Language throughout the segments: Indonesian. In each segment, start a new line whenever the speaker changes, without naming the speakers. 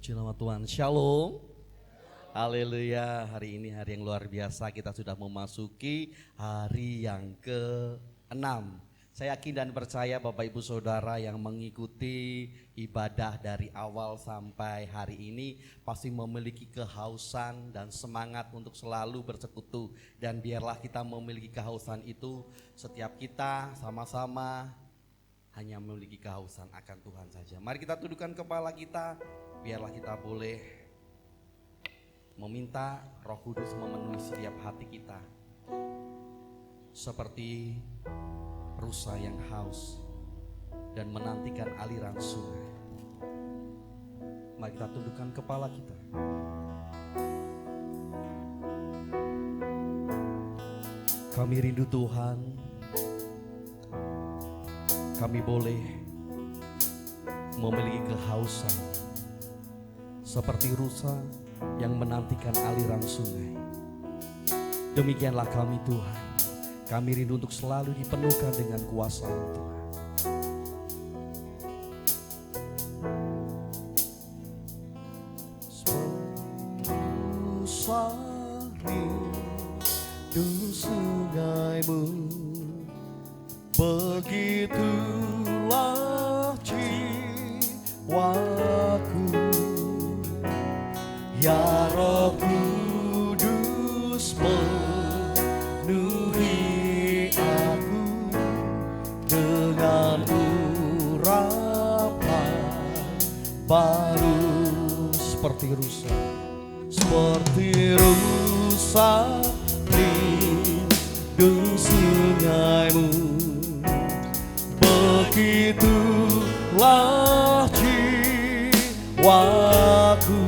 Puji nama Tuhan. Shalom. Haleluya. Hari ini hari yang luar biasa. Kita sudah memasuki hari yang ke-6. Saya yakin dan percaya Bapak Ibu Saudara yang mengikuti ibadah dari awal sampai hari ini pasti memiliki kehausan dan semangat untuk selalu bersekutu. Dan biarlah kita memiliki kehausan itu, setiap kita sama-sama hanya memiliki kehausan akan Tuhan saja. Mari kita tundukkan kepala kita, biarlah kita boleh meminta Roh Kudus memenuhi setiap hati kita. Seperti rusa yang haus dan menantikan aliran sungai. Mari kita tundukkan kepala kita. Kami rindu Tuhan. Kami boleh memiliki kehausan seperti rusa yang menantikan aliran sungai. Demikianlah kami Tuhan. Kami rindu untuk selalu dipenuhkan dengan kuasa Tuhan. Rusa rindu sungaimu, begitulah jiwaku, ya Roh Kudus penuhi aku dengan urapan baru. Seperti rusa rindu sungaimu, begitulah jiwaku,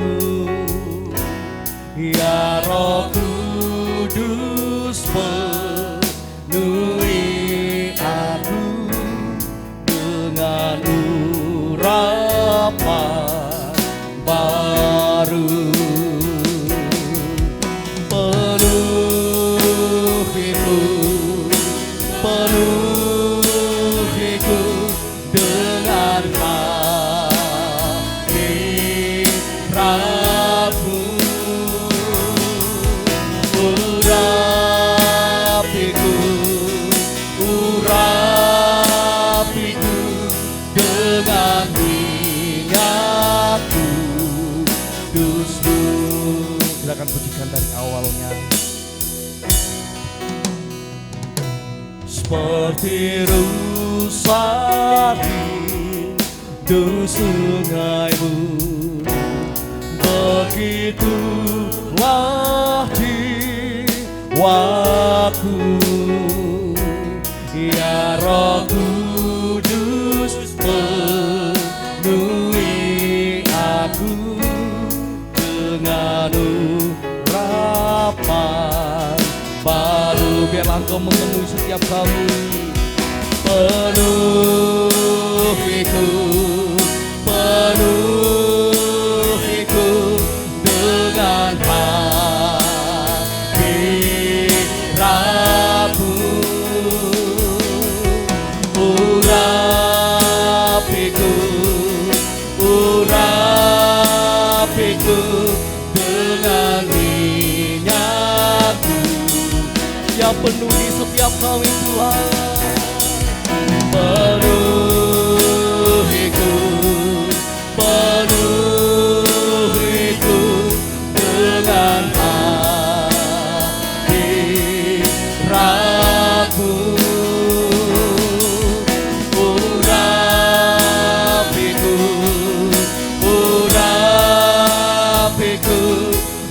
ya Roh Kudus penuhi aku dengan urapan baru. Penuhiku dengan hadiratmu, urapiku dengan minyak kudusmu. Silakan pujikan dari awalnya. Seperti rusa rindu sungaimu, begitulah jiwaku, ya Roh Kudus penuhi aku dengan urapan baru. Biarlah Engkau memenuhi setiap kami. Penuhiku dengan hadiratmu, urapiku dengan minyakku, ya penuhi setiap kami Tuhan. Penuhiku dengan hadiratmu, urapiku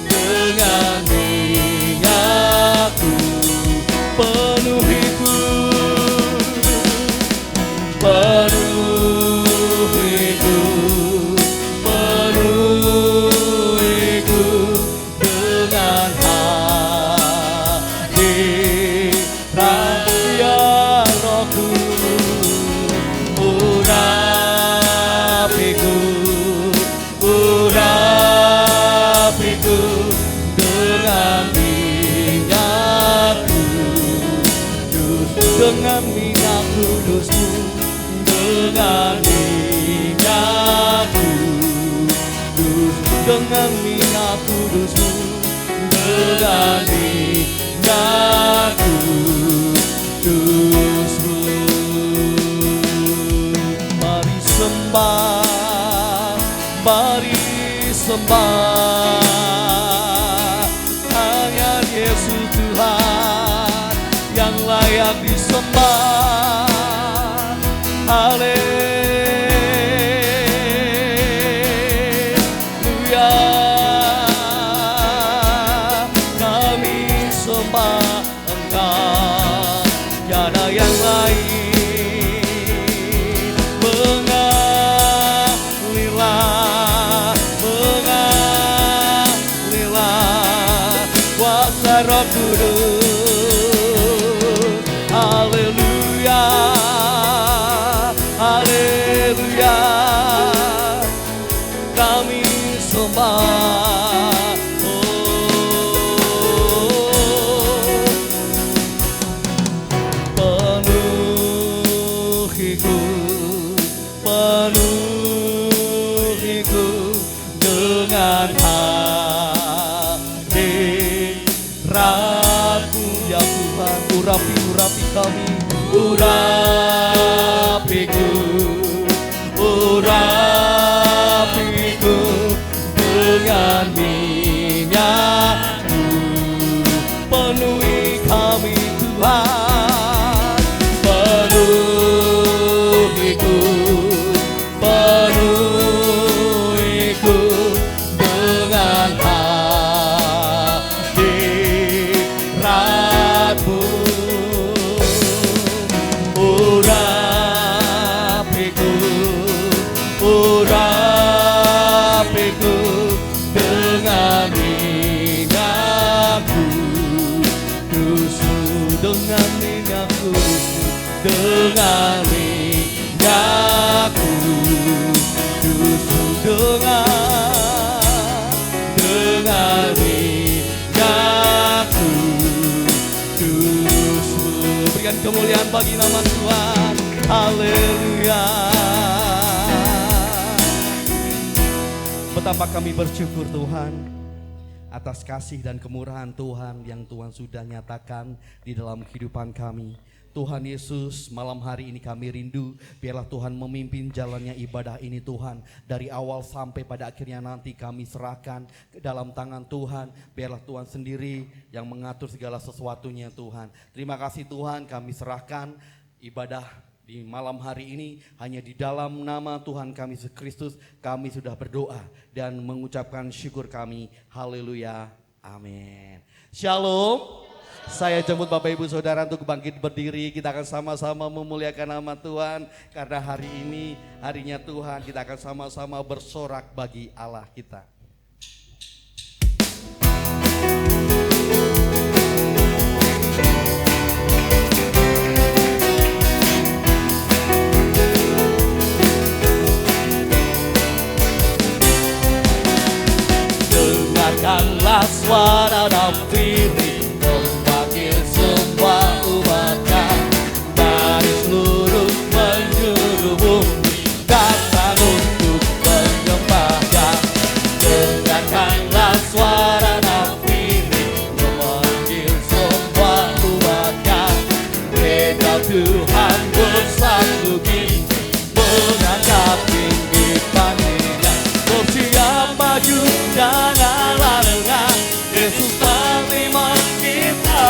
dengan minyakku. Penuhiku dengan minyak kudus-Mu, dengan minyak kudus-Mu. Mari sembah, mari sembah, hanya Yesus Tuhan yang layak disembah. Haleluya, kami sembah Engkau, tiada yang lain. Mengalilah, mengalilah kuasa Roh Kudus. Haleluya, haleluya, kami sembah. Penuhiku, penuhiku dengan hadirat-Mu ya Tuhan. Urapi kami, urapiku, urapiku dengan minyak-Mu. Penuhi kami Tuhan, penuhiku, penuhiku dengan hadirat-Mu. Urapiku, urapiku dengan minyak kudus-Mu, dengan minyak kudus-Mu, dengan minyak kudus-Mu, dengan minyak kudus-Mu. Berikan kemuliaan bagi nama Tuhan. Haleluya. Betapa kami bersyukur Tuhan atas kasih dan kemurahan Tuhan yang Tuhan sudah nyatakan di dalam kehidupan kami. Tuhan Yesus, malam hari ini kami rindu, biarlah Tuhan memimpin jalannya ibadah ini Tuhan. Dari awal sampai pada akhirnya nanti kami serahkan ke dalam tangan Tuhan. Biarlah Tuhan sendiri yang mengatur segala sesuatunya Tuhan. Terima kasih Tuhan, kami serahkan ibadah di malam hari ini hanya di dalam nama Tuhan kami Yesus Kristus. Kami sudah berdoa dan mengucapkan syukur kami. Haleluya, amin. Shalom. Saya jemput Bapak Ibu Saudara untuk bangkit berdiri. Kita akan sama-sama memuliakan nama Tuhan. Karena hari ini harinya Tuhan, kita akan sama-sama bersorak bagi Allah kita. Dengarkanlah suara nafiri memanggil semua umatnya dari seluruh penjuru bumi, datang untuk menyembahnya. Dengarkanlah suara nafiri memanggil semua umatnya. Kita Tuhan bersatu gigi mengangkat tinggi panggilan. Bersiap maju janganlah lengah, Yesus panglima kita.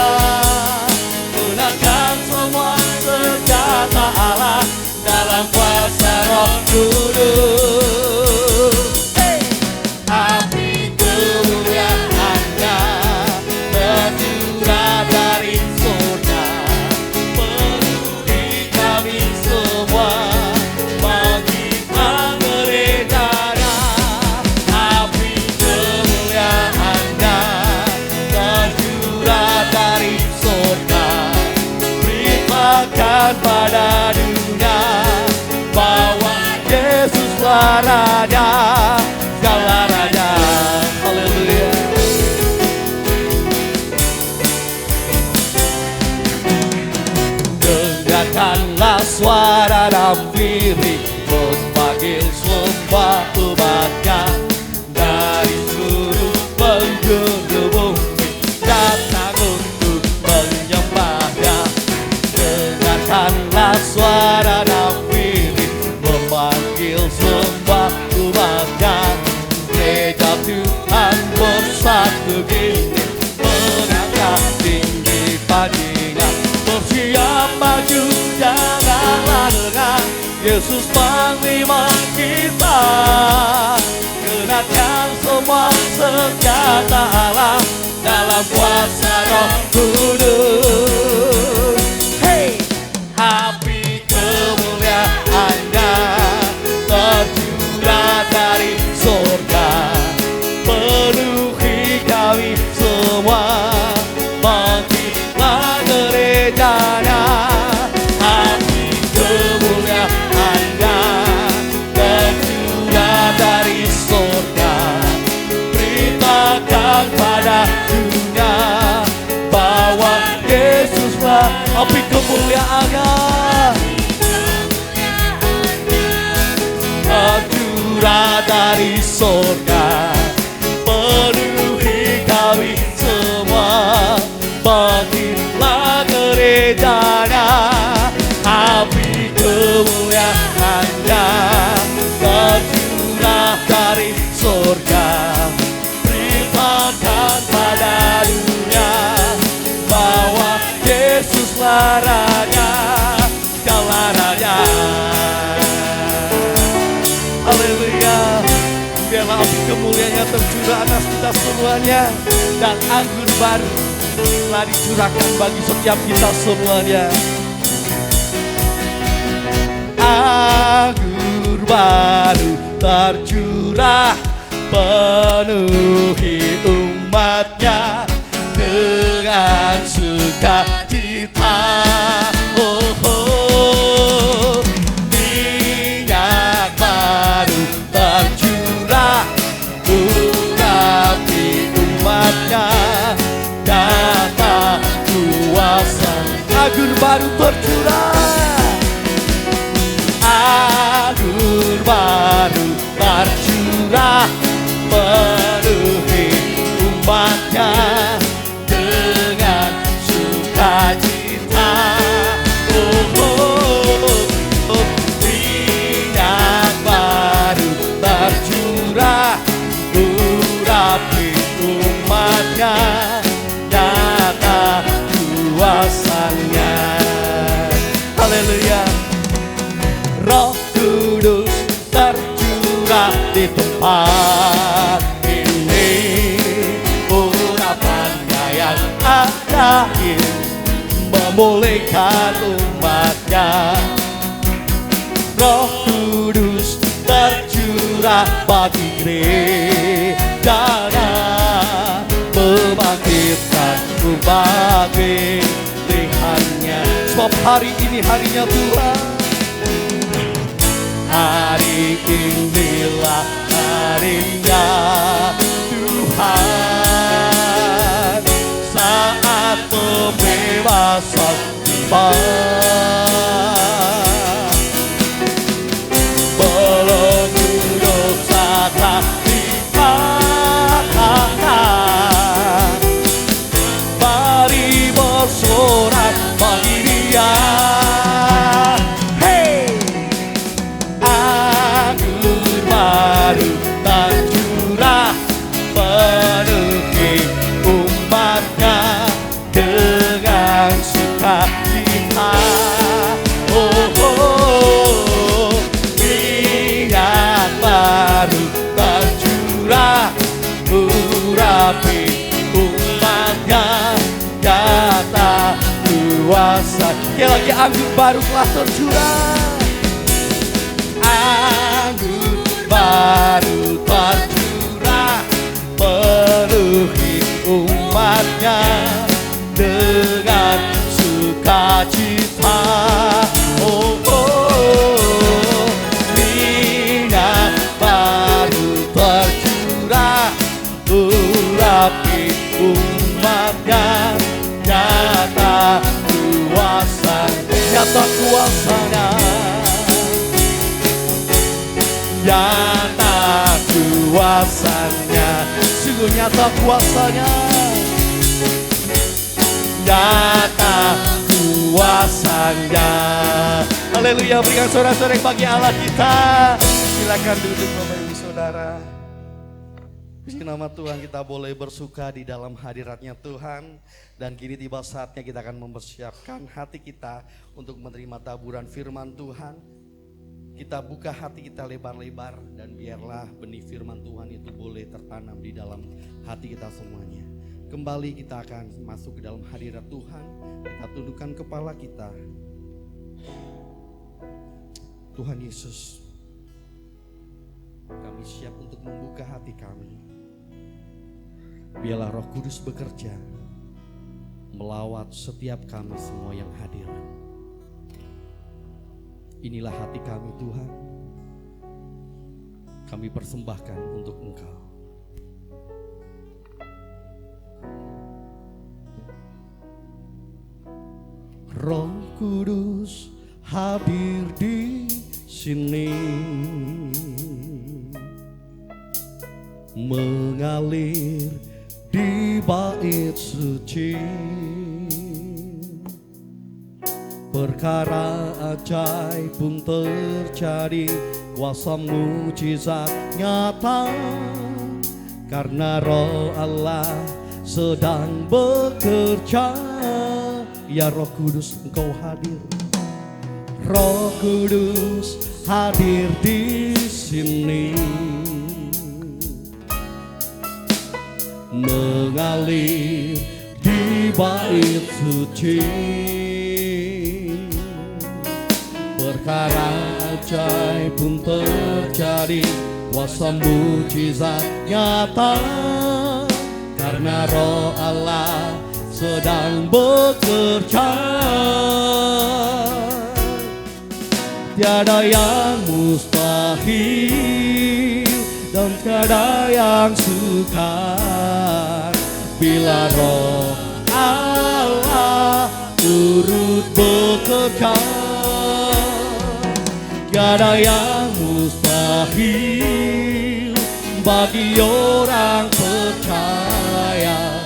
Gunakan semua senjata Allah dalam kuasa Roh Kudus. Api kemuliaan-Nya tercurah dari surga, penuhi kami semua bagi pengeredaannya. Api kemuliaan-Nya tercurah dari surga, beritakan pada dunia bahwa Yesuslah Raja, segala Raja. Haleluya. Dengarkanlah suara nafiri memanggil semua umatnya dari Panglima kita, genapkan semua senjata Allah dalam kuasa Roh Kudus. Hey, api kemuliaan-Nya tercurah dari surga, penuhi kami semua, bangkitlah gerejanya. Api kemuliaan-Nya tercurah dari surga, beritakan pada dunia bahwa Yesuslah api kemuliaan-Nya tercurah dari surga, penuhi kami semua, bangkitlah gerejanya. Api kemuliaan-Nya tercurah dari surga, beritakan pada dunia bahwa Yesuslah Raja, Dialah Raja. Haleluya. Biarlah api kemuliaan-Nya tercurah atas kita semuanya, dan anggur baru telah dicurahkan bagi setiap kita semuanya. Anggur baru tercurah, penuhi umat-Nya dengan sukacita. Oh, oh. Minyak baru tercurah, urapi umat-Nya, nyata kuasa. Anggur baru tercurah, anggur baru tercurah, penuhi umat-Nya dengan sukacita. Oh, oh, oh. Minyak baru tercurah, urapi umat-Nya, nyata kuasa-Nya. Haleluya. Roh Kudus tercurah di tempat ini, urapan-Nya yang ajaib memulihkan umat-Nya. Roh Kudus tercurah bagi gereja-Nya, membangkitkan umat pilihan-Nya. Sebab hari ini harinya Tuhan, hari inilah harinya Tuhan, saat pembebasan tiba. Belenggu dosa telah dipatahkan, mari bersorak bagi Dia. Baru tercurah, penuhi umat-Nya dengan sukacita. Oh, oh, minyak baru tercurah, urapi umat-Nya, nyata kuasa. Ya, lagi anggur baru telah tercurah, anggur baru tercurah, penuhi umat-Nya dengan sukacita. Oh, oh, minyak baru tercurah, urapi umat-Nya, nyata kuasa, nyata kuasa-Nya, nyata kuasa-Nya, sungguh nyata kuasa-Nya, nyata kuasa-Nya. Haleluya, berikan sorak-sorai bagi Allah kita. Silakan duduk Bapak Ibu Saudara. Puji nama Tuhan, kita boleh bersuka di dalam hadirat-Nya Tuhan. Dan kini tiba saatnya kita akan mempersiapkan hati kita untuk menerima taburan firman Tuhan. Kita buka hati kita lebar-lebar dan biarlah benih firman Tuhan itu boleh tertanam di dalam hati kita semuanya. Kembali kita akan masuk ke dalam hadirat Tuhan. Kita tundukkan kepala kita. Tuhan Yesus, kami siap untuk membuka hati kami. Biarlah Roh Kudus bekerja melawat setiap kami semua yang hadir. Inilah hati kami Tuhan, kami persembahkan untuk Engkau. Roh Kudus hadir di sini, mengalir di bait suci. Perkara ajaib pun terjadi, kuasa mujizat nyata, karena Roh Allah sedang bekerja. Ya Roh Kudus, Engkau hadir. Roh Kudus hadir di sini, mengalir di bait suci. Perkara ajaib pun terjadi, kuasa mujizat nyata, karena Roh Allah sedang bekerja. Tiada yang mustahil dan tiada yang sukar bila Roh Allah turut bekerja. Tiada yang mustahil bagi orang percaya,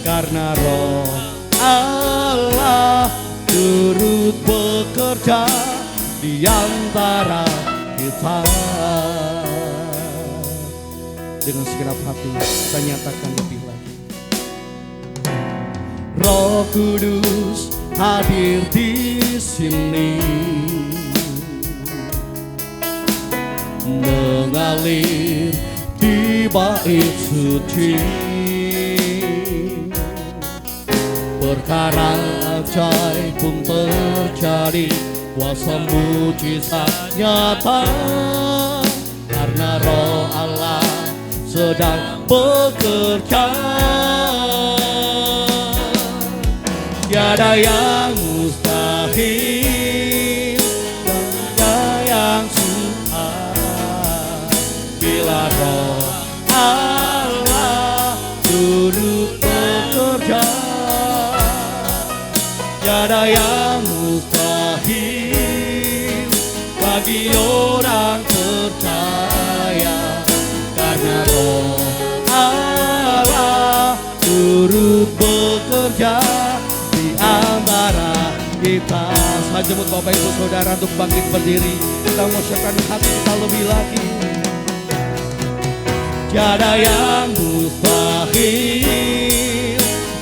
karena Roh Allah turut bekerja di antara kita. Dengan segenap hati saya nyatakan lebih lagi. Roh Kudus hadir di sini, mengalir di bait suci. Perkara ajaib pun terjadi, kuasa mujizat nyata, karena Roh Allah sedang bekerja. Tiada yang mustahil dan tiada yang sukar bila Roh Allah turut bekerja. Tiada yang mustahil bagi orang percaya, karena Roh Allah turut bekerja di antara kita. Saya jemput Bapak Ibu Saudara untuk bangkit berdiri. Kita mengucapkan hati kita lebih lagi. Tiada yang mustahil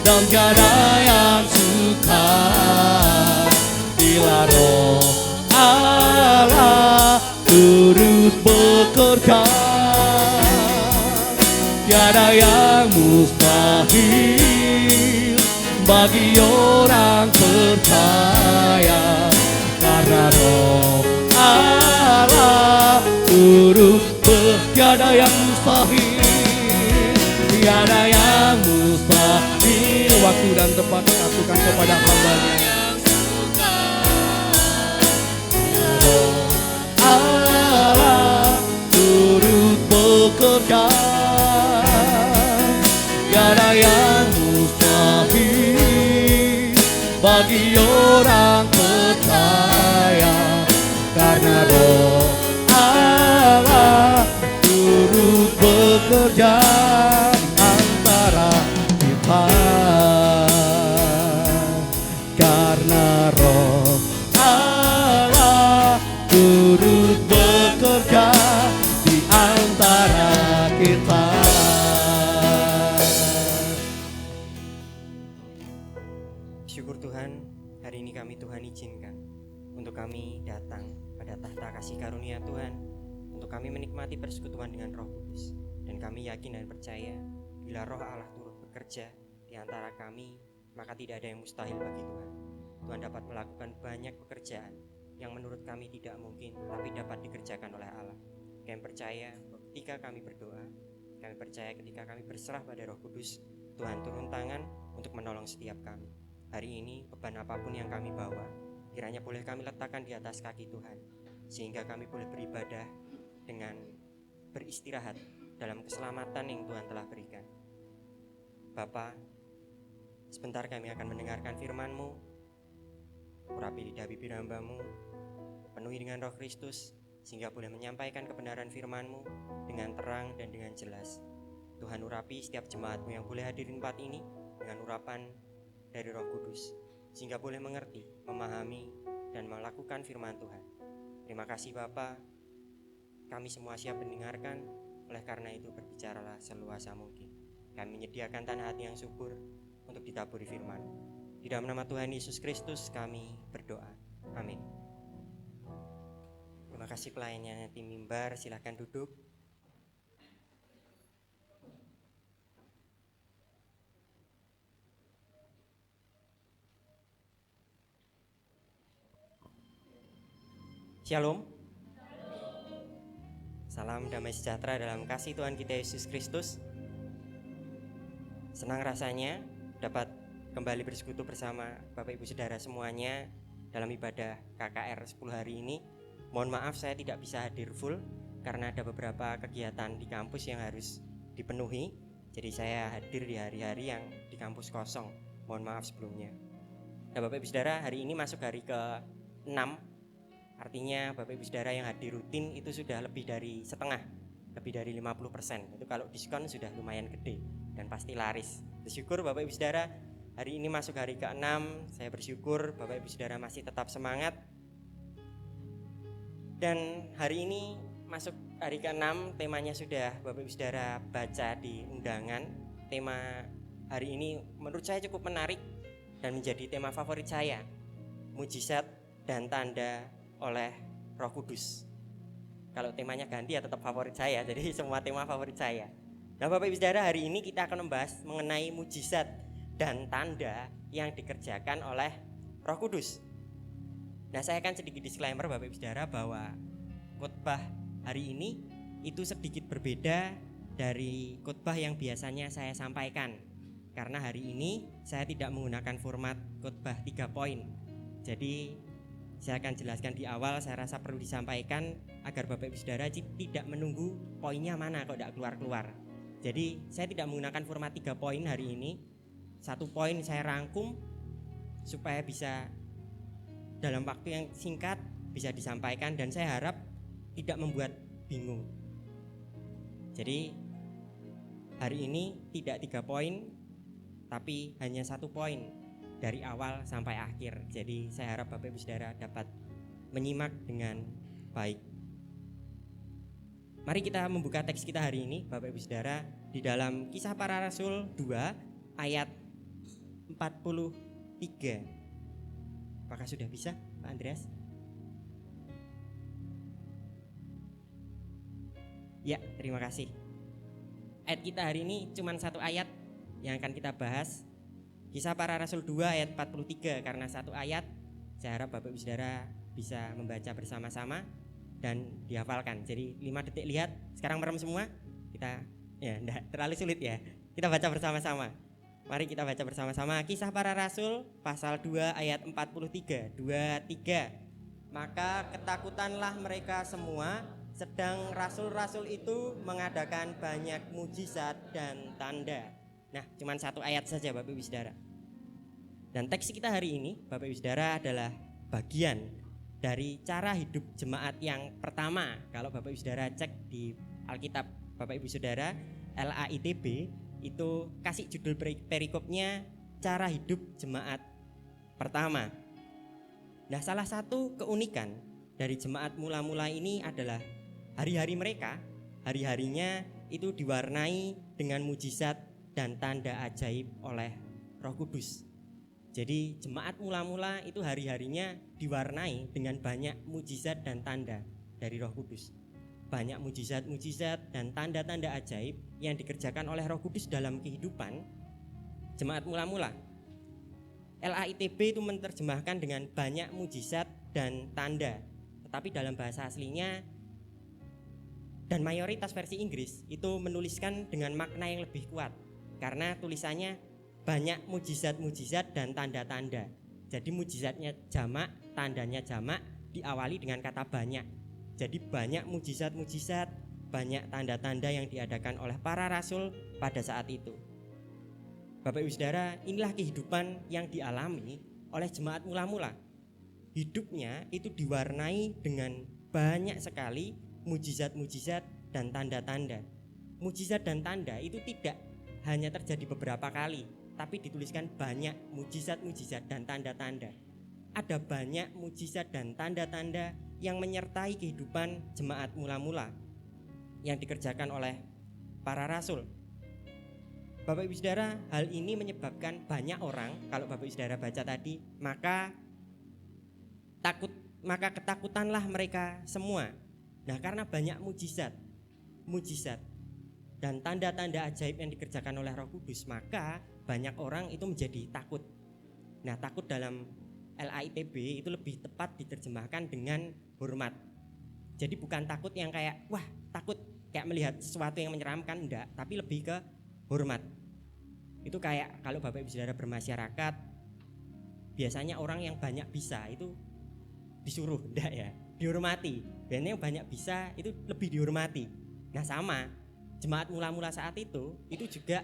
dan tiada yang sukar bila Roh Allah turut bekerja. Tiada yang mustahil bagi orang percaya, karena Roh Allah turut tiada yang mustahil, tiada yang mustahil. Waktu dan tempat disatukan kepada hamba-Nya. Roh Allah turut bekerja, tiada yang mustahil bagi orang percaya, karena Roh Allah turut bekerja antara kita.
tahta kasih karunia Tuhan untuk kami menikmati persekutuan dengan Roh Kudus. Dan kami yakin dan percaya bila Roh Allah turut bekerja di antara kami, maka tidak ada yang mustahil bagi Tuhan. Tuhan dapat melakukan banyak pekerjaan yang menurut kami tidak mungkin, tapi dapat dikerjakan oleh Allah. Kami percaya ketika kami berdoa, kami percaya ketika kami berserah pada Roh Kudus, Tuhan turun tangan untuk menolong setiap kami. Hari ini beban apapun yang kami bawa, kiranya boleh kami letakkan di atas kaki Tuhan, sehingga kami boleh beribadah dengan beristirahat dalam keselamatan yang Tuhan telah berikan. Bapa, sebentar kami akan mendengarkan firman-Mu. Urapi lidah bibir hamba-Mu, penuhi dengan Roh Kristus, sehingga boleh menyampaikan kebenaran firman-Mu dengan terang dan dengan jelas. Tuhan, urapi setiap jemaat-Mu yang boleh hadir di tempat ini dengan urapan dari Roh Kudus, sehingga boleh mengerti, memahami, dan melakukan firman Tuhan. Terima kasih Bapa, kami semua siap mendengarkan, oleh karena itu berbicaralah seluasa mungkin. Kami menyediakan tanah hati yang subur untuk ditaburi firman. Di dalam nama Tuhan Yesus Kristus kami berdoa, amin. Terima kasih pelayannya tim mimbar, silahkan duduk. Shalom. Salam damai sejahtera dalam kasih Tuhan kita Yesus Kristus. Senang rasanya dapat kembali bersekutu bersama Bapak Ibu Saudara semuanya dalam ibadah KKR 10 hari ini. Mohon maaf saya tidak bisa hadir full karena ada beberapa kegiatan di kampus yang harus dipenuhi. Jadi saya hadir di hari-hari yang di kampus kosong. Mohon maaf sebelumnya. Nah Bapak Ibu Saudara, hari ini masuk hari ke-6. Artinya Bapak Ibu Saudara yang hadir rutin itu sudah lebih dari setengah, lebih dari 50%. Itu kalau diskon sudah lumayan gede dan pasti laris. Bersyukur Bapak Ibu Saudara, hari ini masuk hari ke-6. Saya bersyukur Bapak Ibu Saudara masih tetap semangat. Dan hari ini masuk hari ke-6, temanya sudah Bapak Ibu Saudara baca di undangan. Tema hari ini menurut saya cukup menarik dan menjadi tema favorit saya. Mujizat dan tanda oleh Roh Kudus. Kalau temanya ganti ya tetap favorit saya. Jadi semua tema favorit saya. Nah Bapak Ibu Saudara, hari ini kita akan membahas mengenai mujizat dan tanda yang dikerjakan oleh Roh Kudus. Nah saya akan sedikit disclaimer Bapak Ibu Saudara bahwa khotbah hari ini itu sedikit berbeda dari khotbah yang biasanya saya sampaikan. Karena hari ini saya tidak menggunakan format khotbah 3 poin. Jadi saya akan jelaskan di awal, saya rasa perlu disampaikan agar Bapak Ibu Saudara tidak menunggu poinnya mana kok tidak keluar-keluar. Jadi saya tidak menggunakan format 3 poin hari ini. 1 poin saya rangkum supaya bisa dalam waktu yang singkat bisa disampaikan dan saya harap tidak membuat bingung. Jadi hari ini tidak 3 poin tapi hanya 1 poin dari awal sampai akhir. Jadi saya harap Bapak Ibu Saudara dapat menyimak dengan baik. Mari kita membuka teks kita hari ini Bapak Ibu Saudara di dalam Kisah Para Rasul 2 ayat 43. Apakah sudah bisa Pak Andreas? Ya, terima kasih. Ayat kita hari ini cuma 1 ayat yang akan kita bahas. Kisah Para Rasul 2 ayat 43. Karena 1 ayat, saya harap Bapak Ibu Saudara bisa membaca bersama-sama dan dihafalkan. Jadi 5 detik lihat, sekarang merem semua. Kita ya enggak terlalu sulit ya. Kita baca bersama-sama. Mari kita baca bersama-sama Kisah Para Rasul pasal 2 ayat 43. 2, 3. Maka ketakutanlah mereka semua, sedang rasul-rasul itu mengadakan banyak mujizat dan tanda. Nah, cuma 1 ayat saja Bapak Ibu Saudara. Dan teks kita hari ini Bapak Ibu Saudara adalah bagian dari cara hidup jemaat yang pertama. Kalau Bapak Ibu Saudara cek di Alkitab Bapak Ibu Saudara LAITB itu kasih judul perikopnya cara hidup jemaat pertama. Nah, salah satu keunikan dari jemaat mula-mula ini adalah hari-hari mereka, hari-harinya itu diwarnai dengan mujizat dan tanda ajaib oleh Roh Kudus. Jadi jemaat mula-mula itu hari-harinya diwarnai dengan banyak mujizat dan tanda dari Roh Kudus. Banyak mujizat-mujizat dan tanda-tanda ajaib yang dikerjakan oleh Roh Kudus dalam kehidupan jemaat mula-mula. LAITB itu menerjemahkan dengan banyak mujizat dan tanda. Tetapi dalam bahasa aslinya dan mayoritas versi Inggris itu menuliskan dengan makna yang lebih kuat. Karena tulisannya banyak mujizat-mujizat dan tanda-tanda. Jadi mujizatnya jamak, tandanya jamak, diawali dengan kata banyak. Jadi banyak mujizat-mujizat, banyak tanda-tanda yang diadakan oleh para rasul pada saat itu. Bapak Ibu Saudara, inilah kehidupan yang dialami oleh jemaat mula-mula. Hidupnya itu diwarnai dengan banyak sekali mujizat-mujizat dan tanda-tanda. Mujizat dan tanda itu tidak hanya terjadi beberapa kali, tapi dituliskan banyak mujizat-mujizat dan tanda-tanda. Ada banyak mujizat dan tanda-tanda yang menyertai kehidupan jemaat mula-mula yang dikerjakan oleh para rasul. Bapak Ibu Saudara, hal ini menyebabkan banyak orang, kalau Bapak Ibu Saudara baca tadi, maka ketakutanlah mereka semua. Nah, karena banyak mujizat dan tanda-tanda ajaib yang dikerjakan oleh Roh Kudus, maka banyak orang itu menjadi takut. Nah, takut dalam LAITB itu lebih tepat diterjemahkan dengan hormat. Jadi bukan takut yang kayak wah takut kayak melihat sesuatu yang menyeramkan, enggak, tapi lebih ke hormat. Itu kayak kalau Bapak Ibu Saudara bermasyarakat, biasanya orang yang banyak bisa itu disuruh, enggak ya, dihormati. Biasanya yang banyak bisa itu lebih dihormati. Nah sama, jemaat mula-mula saat itu juga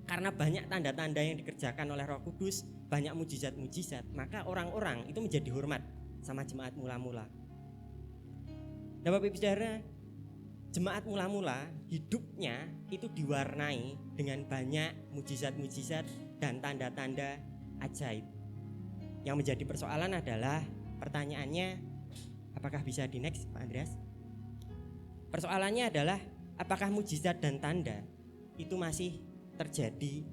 karena banyak tanda-tanda yang dikerjakan oleh Roh Kudus, banyak mujizat-mujizat, maka orang-orang itu menjadi hormat sama jemaat mula-mula. Nah Bapak Ibu Saudara, jemaat mula-mula hidupnya itu diwarnai dengan banyak mujizat-mujizat dan tanda-tanda ajaib. Yang menjadi persoalan adalah pertanyaannya, apakah bisa di next Pak Andreas? Persoalannya adalah apakah mujizat dan tanda itu masih terjadi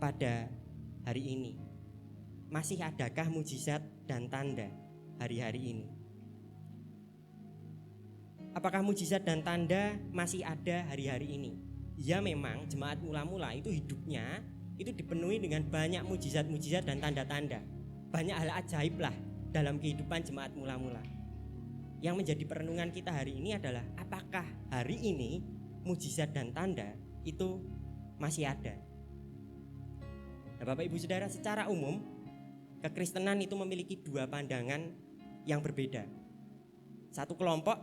pada hari ini? Masih adakah mujizat dan tanda hari-hari ini? Apakah mujizat dan tanda masih ada hari-hari ini? Ya memang jemaat mula-mula itu hidupnya itu dipenuhi dengan banyak mujizat-mujizat dan tanda-tanda. Banyak hal ajaib lah dalam kehidupan jemaat mula-mula. Yang menjadi perenungan kita hari ini adalah apakah hari ini mujizat dan tanda itu masih ada? Nah, Bapak Ibu Saudara, secara umum kekristenan itu memiliki dua pandangan yang berbeda. Satu kelompok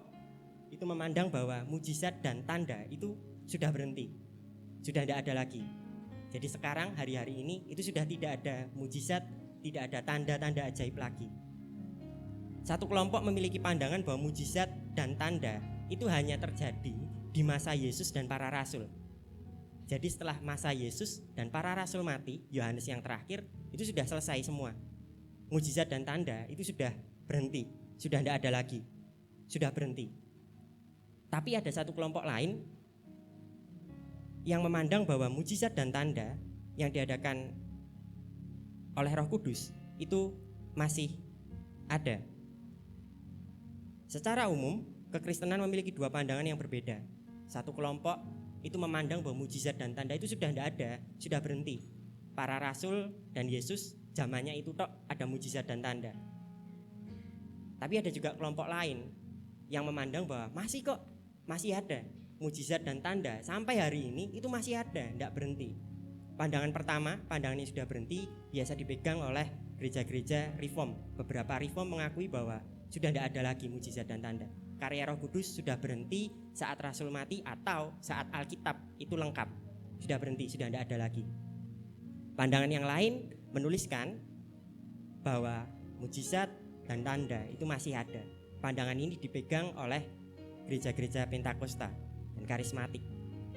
itu memandang bahwa mujizat dan tanda itu sudah berhenti, sudah tidak ada lagi. Jadi sekarang hari-hari ini itu sudah tidak ada mujizat, tidak ada tanda-tanda ajaib lagi. Satu kelompok memiliki pandangan bahwa mujizat dan tanda itu hanya terjadi di masa Yesus dan para rasul. Jadi setelah masa Yesus dan para rasul mati, Yohanes yang terakhir, itu sudah selesai semua. Mujizat dan tanda itu sudah berhenti, sudah tidak ada lagi, sudah berhenti. Tapi ada satu kelompok lain yang memandang bahwa mujizat dan tanda yang diadakan oleh Roh Kudus itu masih ada. Secara umum, kekristenan memiliki dua pandangan yang berbeda. Satu kelompok itu memandang bahwa mujizat dan tanda itu sudah tidak ada, sudah berhenti. Para rasul dan Yesus zamannya itu tok ada mujizat dan tanda. Tapi ada juga kelompok lain yang memandang bahwa masih ada mujizat dan tanda sampai hari ini itu masih ada, tidak berhenti. Pandangan pertama, pandangan ini sudah berhenti, biasa dipegang oleh gereja-gereja reform. Beberapa reform mengakui bahwa sudah tidak ada lagi mujizat dan tanda. Karya Roh Kudus sudah berhenti saat Rasul mati atau saat Alkitab itu lengkap. Sudah berhenti, sudah tidak ada lagi. Pandangan yang lain menuliskan bahwa mujizat dan tanda itu masih ada. Pandangan ini dipegang oleh gereja-gereja Pentakosta dan karismatik.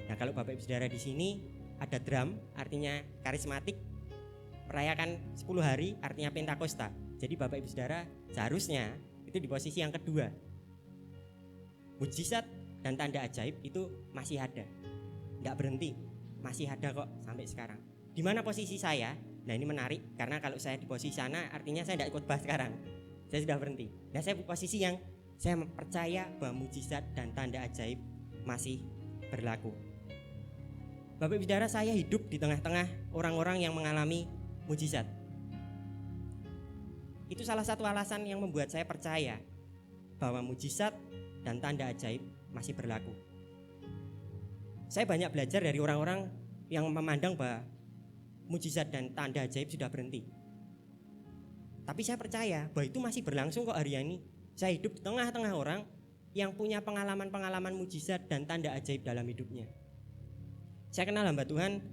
Nah, kalau Bapak Ibu Saudara di sini ada drum, artinya karismatik, merayakan 10 hari artinya Pentakosta. Jadi Bapak Ibu Saudara seharusnya itu di posisi yang kedua. Mujizat dan tanda ajaib itu masih ada, tidak berhenti, masih ada kok sampai sekarang. Di mana posisi saya? Nah ini menarik karena kalau saya di posisi sana artinya saya tidak khotbah sekarang. Saya sudah berhenti. Nah saya di posisi yang saya percaya bahwa mujizat dan tanda ajaib masih berlaku. Bapak Ibu Saudara, saya hidup di tengah-tengah orang-orang yang mengalami mujizat. Itu salah satu alasan yang membuat saya percaya bahwa mujizat dan tanda ajaib masih berlaku. Saya banyak belajar dari orang-orang yang memandang bahwa mujizat dan tanda ajaib sudah berhenti. Tapi saya percaya bahwa itu masih berlangsung kok hari ini. Saya hidup di tengah-tengah orang yang punya pengalaman-pengalaman mujizat dan tanda ajaib dalam hidupnya. Saya kenal hamba Tuhan,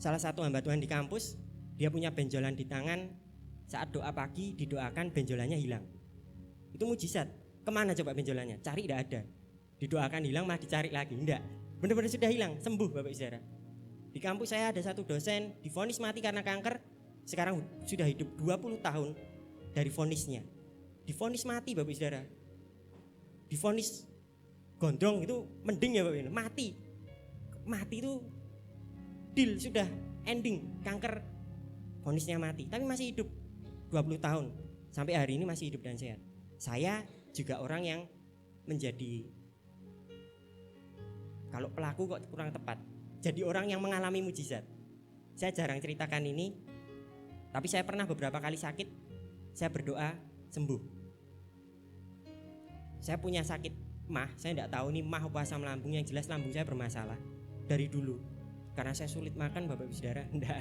salah satu hamba Tuhan di kampus, dia punya benjolan di tangan, saat doa pagi didoakan benjolannya hilang. Itu mujizat. Kemana coba benjolannya? Cari tidak ada. Didoakan hilang malah dicari lagi, enggak. Benar-benar sudah hilang, sembuh Bapak Saudara. Di kampus saya ada satu dosen divonis mati karena kanker, sekarang sudah hidup 20 tahun dari vonisnya. Divonis mati Bapak Saudara. Divonis gondrong itu mending ya Bapak Saudara, mati. Mati itu deal, sudah ending, kanker, vonisnya mati, tapi masih hidup 20 tahun. Sampai hari ini masih hidup dan sehat. Saya juga orang yang menjadi, kalau pelaku kok kurang tepat, jadi orang yang mengalami mujizat. Saya jarang ceritakan ini, tapi saya pernah beberapa kali sakit, saya berdoa sembuh. Saya punya sakit mah, saya tidak tahu nih mah apa asam lambung, yang jelas lambung saya bermasalah dari dulu. Karena saya sulit makan Bapak Ibu Saudara, enggak.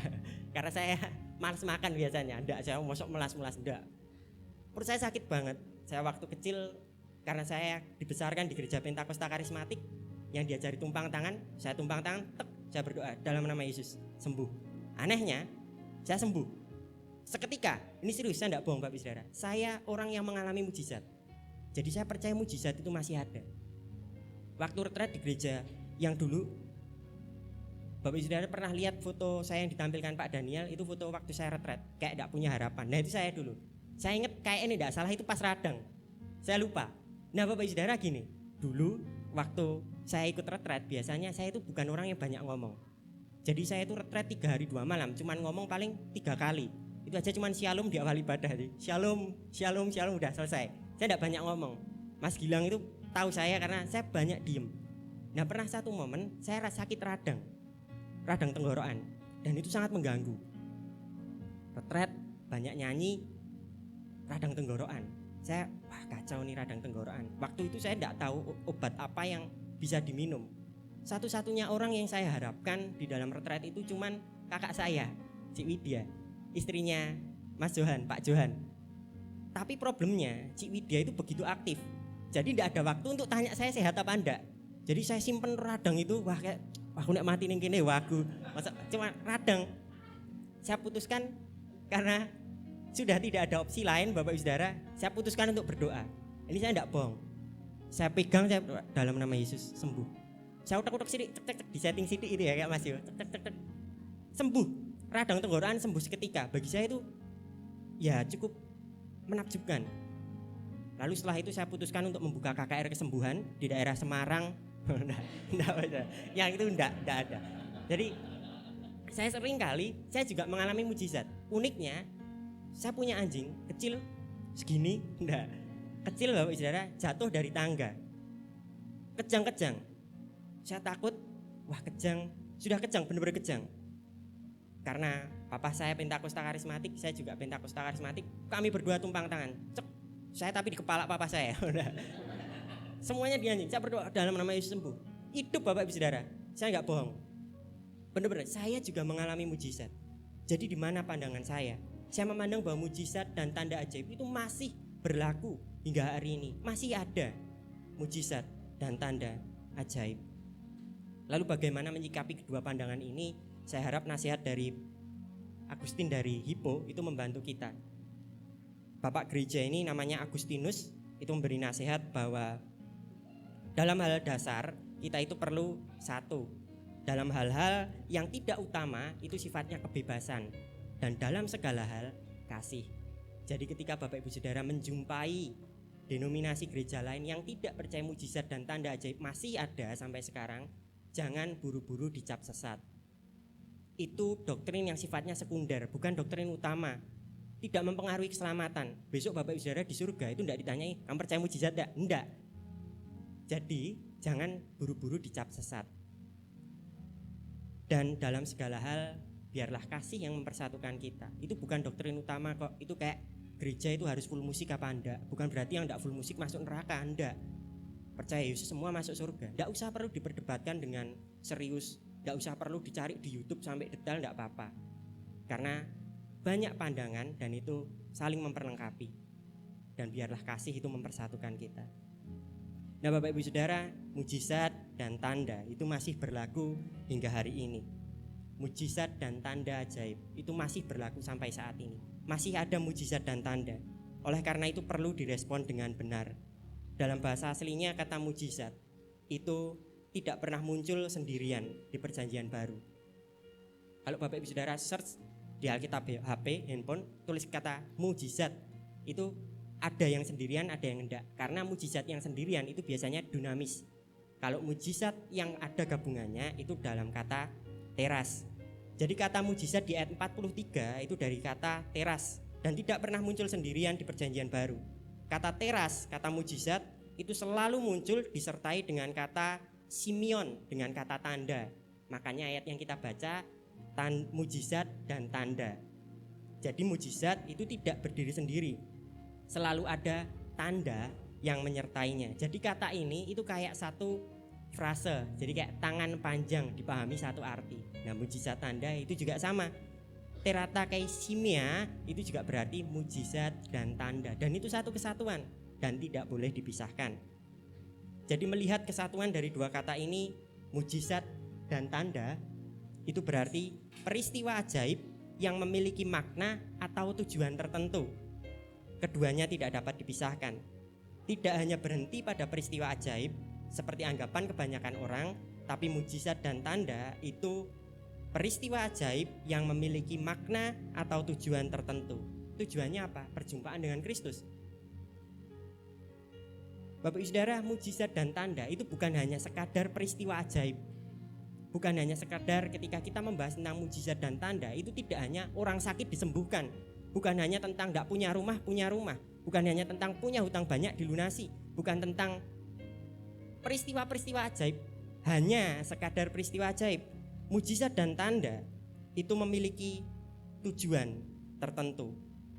Karena saya malas makan biasanya, enggak, saya mosok melas-melas, enggak. Perut saya sakit banget. Saya waktu kecil, karena saya dibesarkan di gereja Pentakosta Karismatik, yang diajari tumpang tangan, saya tumpang tangan, tek, saya berdoa dalam nama Yesus, sembuh. Anehnya, saya sembuh. Seketika, ini serius, saya enggak bohong Bapak Ibu Saudara. Saya orang yang mengalami mujizat. Jadi saya percaya mujizat itu masih ada. Waktu retret di gereja yang dulu, Bapak Ibu Saudara pernah lihat foto saya yang ditampilkan Pak Daniel, itu foto waktu saya retret, kayak enggak punya harapan. Nah itu saya dulu. Saya ingat kayak ini enggak salah itu pas radang. Saya lupa. Nah Bapak Ibu Saudara gini, dulu waktu saya ikut retret biasanya saya itu bukan orang yang banyak ngomong. Jadi saya itu retret 3 hari 2 malam, cuman ngomong paling 3 kali. Itu aja cuman shalom di awal ibadah. Shalom, shalom, shalom, udah selesai. Saya enggak banyak ngomong. Mas Gilang itu tahu saya karena saya banyak diem. Nah pernah satu momen saya sakit radang tenggorokan, dan itu sangat mengganggu. Retret, banyak nyanyi, radang tenggorokan. Saya wah kacau nih radang tenggorokan. Waktu itu saya tidak tahu obat apa yang bisa diminum. Satu-satunya orang yang saya harapkan di dalam retret itu cuman kakak saya, Cik Widya, istrinya Mas Johan, Pak Johan. Tapi problemnya Cik Widya itu begitu aktif, jadi tidak ada waktu untuk tanya saya sehat apa enggak. Jadi saya simpen radang itu, wah kayak aku nak mati ning kene wagu. Masa cuma radang. Saya putuskan karena sudah tidak ada opsi lain Bapak Ibu Saudara, saya putuskan untuk berdoa. Ini saya tidak bohong. Saya pegang, saya berdoa dalam nama Yesus, sembuh. Saya utak-utak sidik, cek di setting sidik itu ya kayak Mas Yo. Cek. Sembuh. Radang tenggorokan sembuh seketika. Bagi saya itu ya cukup menakjubkan. Lalu setelah itu saya putuskan untuk membuka KKR kesembuhan di daerah Semarang. Enggak ada. Yang itu enggak ada. Jadi saya sering kali saya juga mengalami mujizat. Uniknya saya punya anjing kecil segini, enggak. Kecil Bapak Saudara, jatuh dari tangga. Kejang-kejang. Saya takut, wah kejang, sudah kejang, benar-benar kejang. Karena papa saya Pentakosta Karismatik, saya juga Pentakosta Karismatik, kami berdua tumpang tangan. Cek, saya tapi di kepala papa saya. Semuanya di anjing, saya berdoa dalam nama Yesus sembuh. Hidup Bapak Ibu Saudara, saya enggak bohong. Benar-benar, saya juga mengalami mujizat. Jadi di mana pandangan saya? Saya memandang bahwa mujizat dan tanda ajaib itu masih berlaku hingga hari ini. Masih ada mujizat dan tanda ajaib. Lalu bagaimana menyikapi kedua pandangan ini? Saya harap nasihat dari Agustin dari Hippo itu membantu kita. Bapak gereja ini namanya Agustinus, itu memberi nasihat bahwa dalam hal dasar kita itu perlu satu. Dalam hal-hal yang tidak utama itu sifatnya kebebasan, dan dalam segala hal kasih. Jadi ketika Bapak Ibu Saudara menjumpai denominasi gereja lain yang tidak percaya mujizat dan tanda ajaib masih ada sampai sekarang, jangan buru-buru dicap sesat. itu doktrin yang sifatnya sekunder, bukan doktrin utama. Tidak mempengaruhi keselamatan. Besok Bapak Ibu Saudara di surga itu tidak ditanyai, kamu percaya mujizat enggak? Enggak. Jadi jangan buru-buru dicap sesat. Dan dalam segala hal biarlah kasih yang mempersatukan kita. Itu bukan doktrin utama kok. Itu kayak gereja itu harus full musik apa enggak. Bukan berarti yang enggak full musik masuk neraka, enggak. Percaya Yesus semua masuk surga. Enggak usah perlu diperdebatkan dengan serius. Enggak usah perlu dicari di YouTube sampai detail, enggak apa-apa. Karena banyak pandangan dan itu saling memperlengkapi. Dan biarlah kasih itu mempersatukan kita. Nah Bapak Ibu Saudara, mujizat dan tanda itu masih berlaku hingga hari ini. Mujizat dan tanda ajaib itu masih berlaku sampai saat ini. Masih ada mujizat dan tanda. Oleh karena itu perlu direspon dengan benar. Dalam bahasa aslinya kata mujizat itu tidak pernah muncul sendirian di Perjanjian Baru. Kalau Bapak Ibu Saudara search di Alkitab HP, handphone, tulis kata mujizat, itu ada yang sendirian, ada yang enggak. Karena mujizat yang sendirian itu biasanya dinamis. Kalau mujizat yang ada gabungannya itu dalam kata teras. Jadi kata mujizat di ayat 43 itu dari kata teras dan tidak pernah muncul sendirian di Perjanjian Baru. Kata teras, kata mujizat itu selalu muncul disertai dengan kata Simeon, dengan kata tanda. Makanya ayat yang kita baca mujizat dan tanda. Jadi mujizat itu tidak berdiri sendiri. Selalu ada tanda yang menyertainya. Jadi kata ini itu kayak satu frase, jadi kayak tangan panjang dipahami satu arti. Nah mujizat tanda itu juga sama. Terata kaisimia itu juga berarti mujizat dan tanda. Dan itu satu kesatuan dan tidak boleh dipisahkan. Jadi melihat kesatuan dari dua kata ini, mujizat dan tanda, itu berarti peristiwa ajaib yang memiliki makna atau tujuan tertentu. Keduanya tidak dapat dipisahkan. Tidak hanya berhenti pada peristiwa ajaib seperti anggapan kebanyakan orang, tapi mujizat dan tanda itu peristiwa ajaib yang memiliki makna atau tujuan tertentu. Tujuannya apa? Perjumpaan dengan Kristus. Bapak Ibu Saudara, mujizat dan tanda itu bukan hanya sekadar peristiwa ajaib. Bukan hanya sekadar ketika kita membahas tentang mujizat dan tanda, itu tidak hanya orang sakit disembuhkan. Bukan hanya tentang gak punya rumah, punya rumah. Bukan hanya tentang punya hutang banyak dilunasi. Bukan tentang peristiwa-peristiwa ajaib. Hanya sekadar peristiwa ajaib. Mujizat dan tanda itu memiliki tujuan tertentu.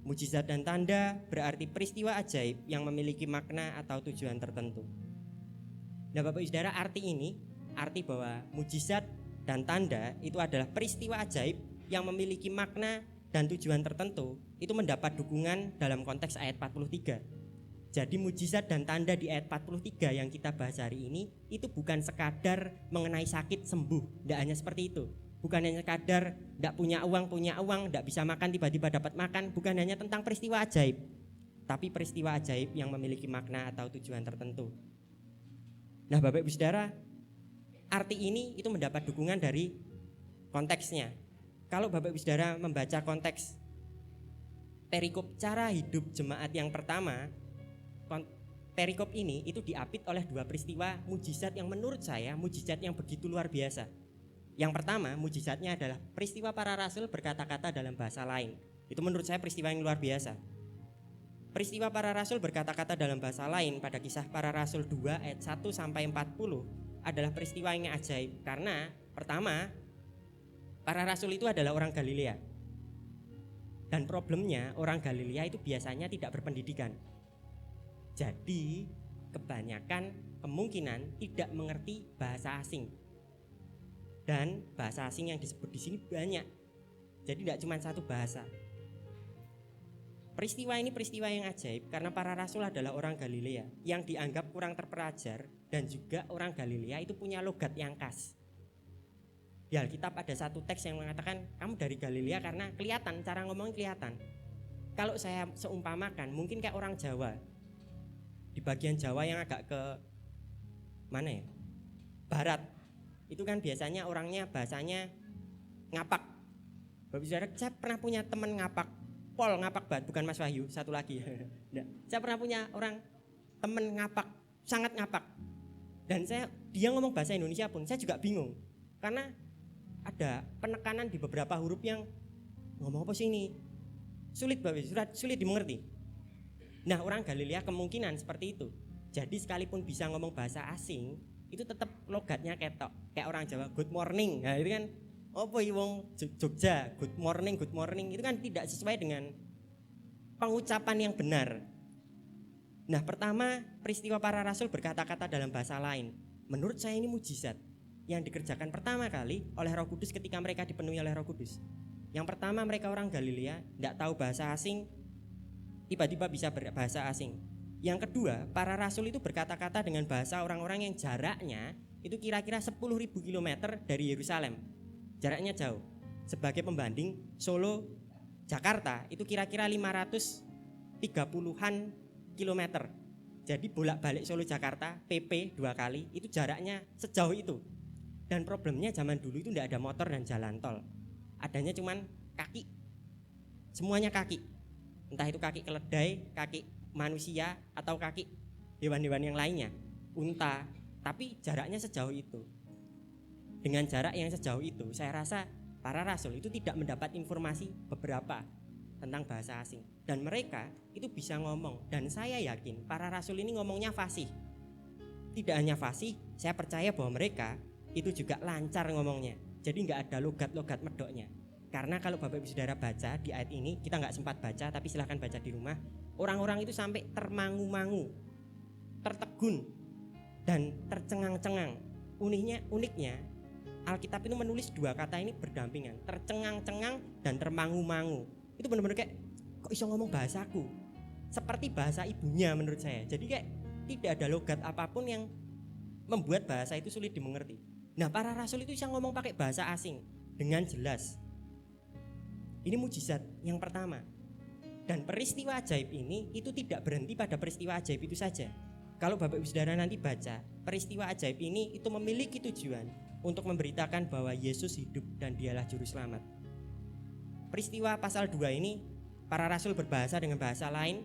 Mujizat dan tanda berarti peristiwa ajaib yang memiliki makna atau tujuan tertentu. Nah Bapak Ibu Saudara, arti bahwa mujizat dan tanda itu adalah peristiwa ajaib yang memiliki makna dan tujuan tertentu, itu mendapat dukungan dalam konteks ayat 43. Jadi mujizat dan tanda di ayat 43 yang kita bahas hari ini itu bukan sekadar mengenai sakit sembuh, tidak hanya seperti itu. Bukan hanya sekadar tidak punya uang, tidak bisa makan tiba-tiba dapat makan. Bukan hanya tentang peristiwa ajaib, tapi peristiwa ajaib yang memiliki makna atau tujuan tertentu. Nah Bapak Ibu Saudara, arti ini itu mendapat dukungan dari konteksnya. Kalau Bapak Ibu Saudara membaca konteks perikop cara hidup jemaat yang pertama, perikop ini itu diapit oleh dua peristiwa mujizat yang menurut saya mujizat yang begitu luar biasa. Yang pertama, mujizatnya adalah peristiwa para rasul berkata-kata dalam bahasa lain. Itu menurut saya peristiwa yang luar biasa. Peristiwa para rasul berkata-kata dalam bahasa lain pada Kisah Para Rasul 2 ayat 1 sampai 40 adalah peristiwa yang ajaib karena pertama, para rasul itu adalah orang Galilea. Dan problemnya orang Galilea itu biasanya tidak berpendidikan. Jadi kebanyakan kemungkinan tidak mengerti bahasa asing. Dan bahasa asing yang disebut di sini banyak. Jadi tidak cuma satu bahasa. Peristiwa ini peristiwa yang ajaib karena para rasul adalah orang Galilea yang dianggap kurang terpelajar dan juga orang Galilea itu punya logat yang khas. Di Alkitab ada satu teks yang mengatakan kamu dari Galilea karena kelihatan, cara ngomongnya kelihatan. Kalau saya seumpamakan mungkin kayak orang Jawa. Di bagian Jawa yang agak ke mana ya? Barat. Itu kan biasanya orangnya bahasanya ngapak. Bapak Saudara, saya pernah punya teman ngapak. Pol ngapak banget, bukan Mas Wahyu, satu lagi. Nah, saya pernah punya orang teman ngapak, sangat ngapak. Dan dia ngomong bahasa Indonesia pun saya juga bingung. Karena ada penekanan di beberapa huruf yang ngomong apa sih ini? Sulit sulit dimengerti. Nah, orang Galilea kemungkinan seperti itu. Jadi sekalipun bisa ngomong bahasa asing, itu tetap logatnya ketok. Kayak orang Jawa, good morning. Nah, itu kan apa wong Jogja, good morning. Itu kan tidak sesuai dengan pengucapan yang benar. Nah, pertama, peristiwa para rasul berkata-kata dalam bahasa lain. Menurut saya ini mujizat yang dikerjakan pertama kali oleh Roh Kudus ketika mereka dipenuhi oleh Roh Kudus. Yang pertama, mereka orang Galilea, tidak tahu bahasa asing, tiba-tiba bisa berbahasa asing. Yang kedua, para rasul itu berkata-kata dengan bahasa orang-orang yang jaraknya itu kira-kira 10.000 km dari Yerusalem. Jaraknya jauh. Sebagai pembanding, Solo, Jakarta itu kira-kira 530-an kilometer. Jadi bolak-balik Solo Jakarta, PP 2 kali, itu jaraknya sejauh itu. Dan problemnya zaman dulu itu tidak ada motor dan jalan tol. Adanya cuman kaki. Semuanya kaki. Entah itu kaki keledai, kaki manusia, atau kaki hewan-hewan yang lainnya, unta. Tapi jaraknya sejauh itu. Dengan jarak yang sejauh itu, saya rasa para rasul itu tidak mendapat informasi beberapa tentang bahasa asing. Dan mereka itu bisa ngomong. Dan saya yakin para rasul ini ngomongnya fasih. Tidak hanya fasih, saya percaya bahwa mereka itu juga lancar ngomongnya. Jadi nggak ada logat-logat medoknya. Karena kalau Bapak Ibu Saudara baca di ayat ini, kita nggak sempat baca, tapi silahkan baca di rumah. Orang-orang itu sampai termangu-mangu, tertegun, dan tercengang-cengang. Uniknya Alkitab itu menulis dua kata ini berdampingan, tercengang-cengang dan termangu-mangu. Itu benar-benar kayak, kok iso ngomong bahasaku? Seperti bahasa ibunya menurut saya. Jadi kayak tidak ada logat apapun yang membuat bahasa itu sulit dimengerti. Nah, para rasul itu bisa ngomong pakai bahasa asing dengan jelas. Ini mujizat yang pertama. Dan peristiwa ajaib ini itu tidak berhenti pada peristiwa ajaib itu saja. Kalau Bapak Ibu Saudara nanti baca, peristiwa ajaib ini itu memiliki tujuan untuk memberitakan bahwa Yesus hidup dan dialah juru selamat. Peristiwa pasal 2 ini, para rasul berbahasa dengan bahasa lain.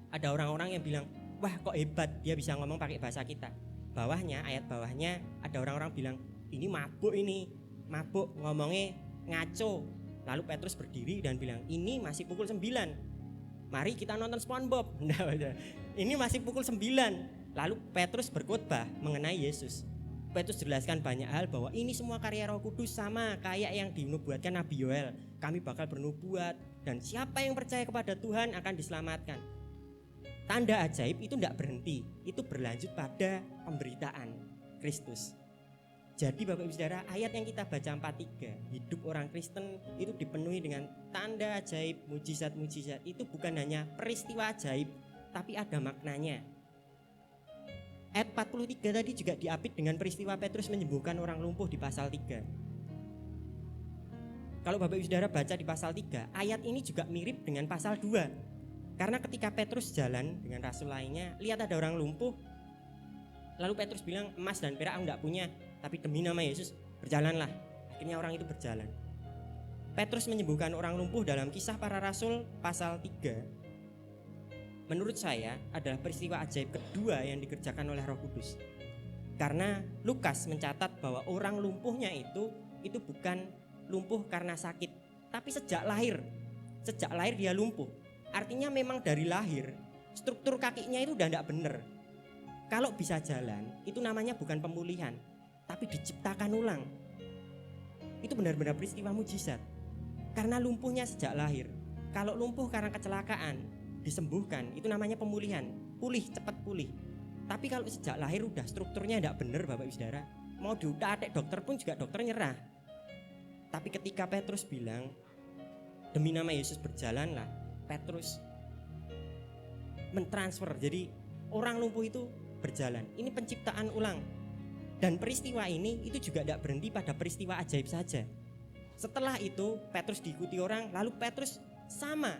Ada orang-orang yang bilang, wah kok hebat dia bisa ngomong pakai bahasa kita. Ayat bawahnya ada orang-orang bilang, ini mabuk ngomongnya ngaco. Lalu Petrus berdiri dan bilang, ini masih pukul 9, mari kita nonton SpongeBob. Ini masih pukul 9. Lalu Petrus berkhotbah mengenai Yesus. Petrus jelaskan banyak hal bahwa ini semua karya Roh Kudus, sama kayak yang dinubuatkan Nabi Yoel. Kami bakal bernubuat dan siapa yang percaya kepada Tuhan akan diselamatkan. Tanda ajaib itu tidak berhenti, itu berlanjut pada pemberitaan Kristus. Jadi Bapak Ibu Saudara, ayat yang kita baca 4:3, hidup orang Kristen itu dipenuhi dengan tanda ajaib, mujizat-mujizat. Itu bukan hanya peristiwa ajaib, tapi ada maknanya. Ayat 43 tadi juga diapit dengan peristiwa Petrus menyembuhkan orang lumpuh di pasal 3. Kalau Bapak Ibu Saudara baca di pasal 3, ayat ini juga mirip dengan pasal 2. Karena ketika Petrus jalan dengan rasul lainnya, lihat ada orang lumpuh. Lalu Petrus bilang, emas dan perak aku enggak punya, tapi demi nama Yesus berjalanlah. Akhirnya orang itu berjalan. Petrus menyembuhkan orang lumpuh dalam Kisah Para Rasul pasal 3. Menurut saya adalah peristiwa ajaib kedua yang dikerjakan oleh Roh Kudus. Karena Lukas mencatat bahwa orang lumpuhnya itu bukan lumpuh karena sakit, tapi sejak lahir dia lumpuh. Artinya memang dari lahir struktur kakinya itu udah tidak benar. Kalau bisa jalan itu namanya bukan pemulihan, tapi diciptakan ulang. Itu benar-benar peristiwa mujizat. Karena lumpuhnya sejak lahir. Kalau lumpuh karena kecelakaan disembuhkan, itu namanya pemulihan, cepat pulih. Tapi kalau sejak lahir udah strukturnya tidak benar Bapak Ibu Saudara, mau diutak-atik dokter pun juga dokter nyerah. Tapi ketika Petrus bilang, demi nama Yesus berjalanlah, Petrus mentransfer, jadi orang lumpuh itu berjalan. Ini penciptaan ulang. Dan peristiwa ini itu juga tidak berhenti pada peristiwa ajaib saja. Setelah itu Petrus diikuti orang, lalu Petrus sama,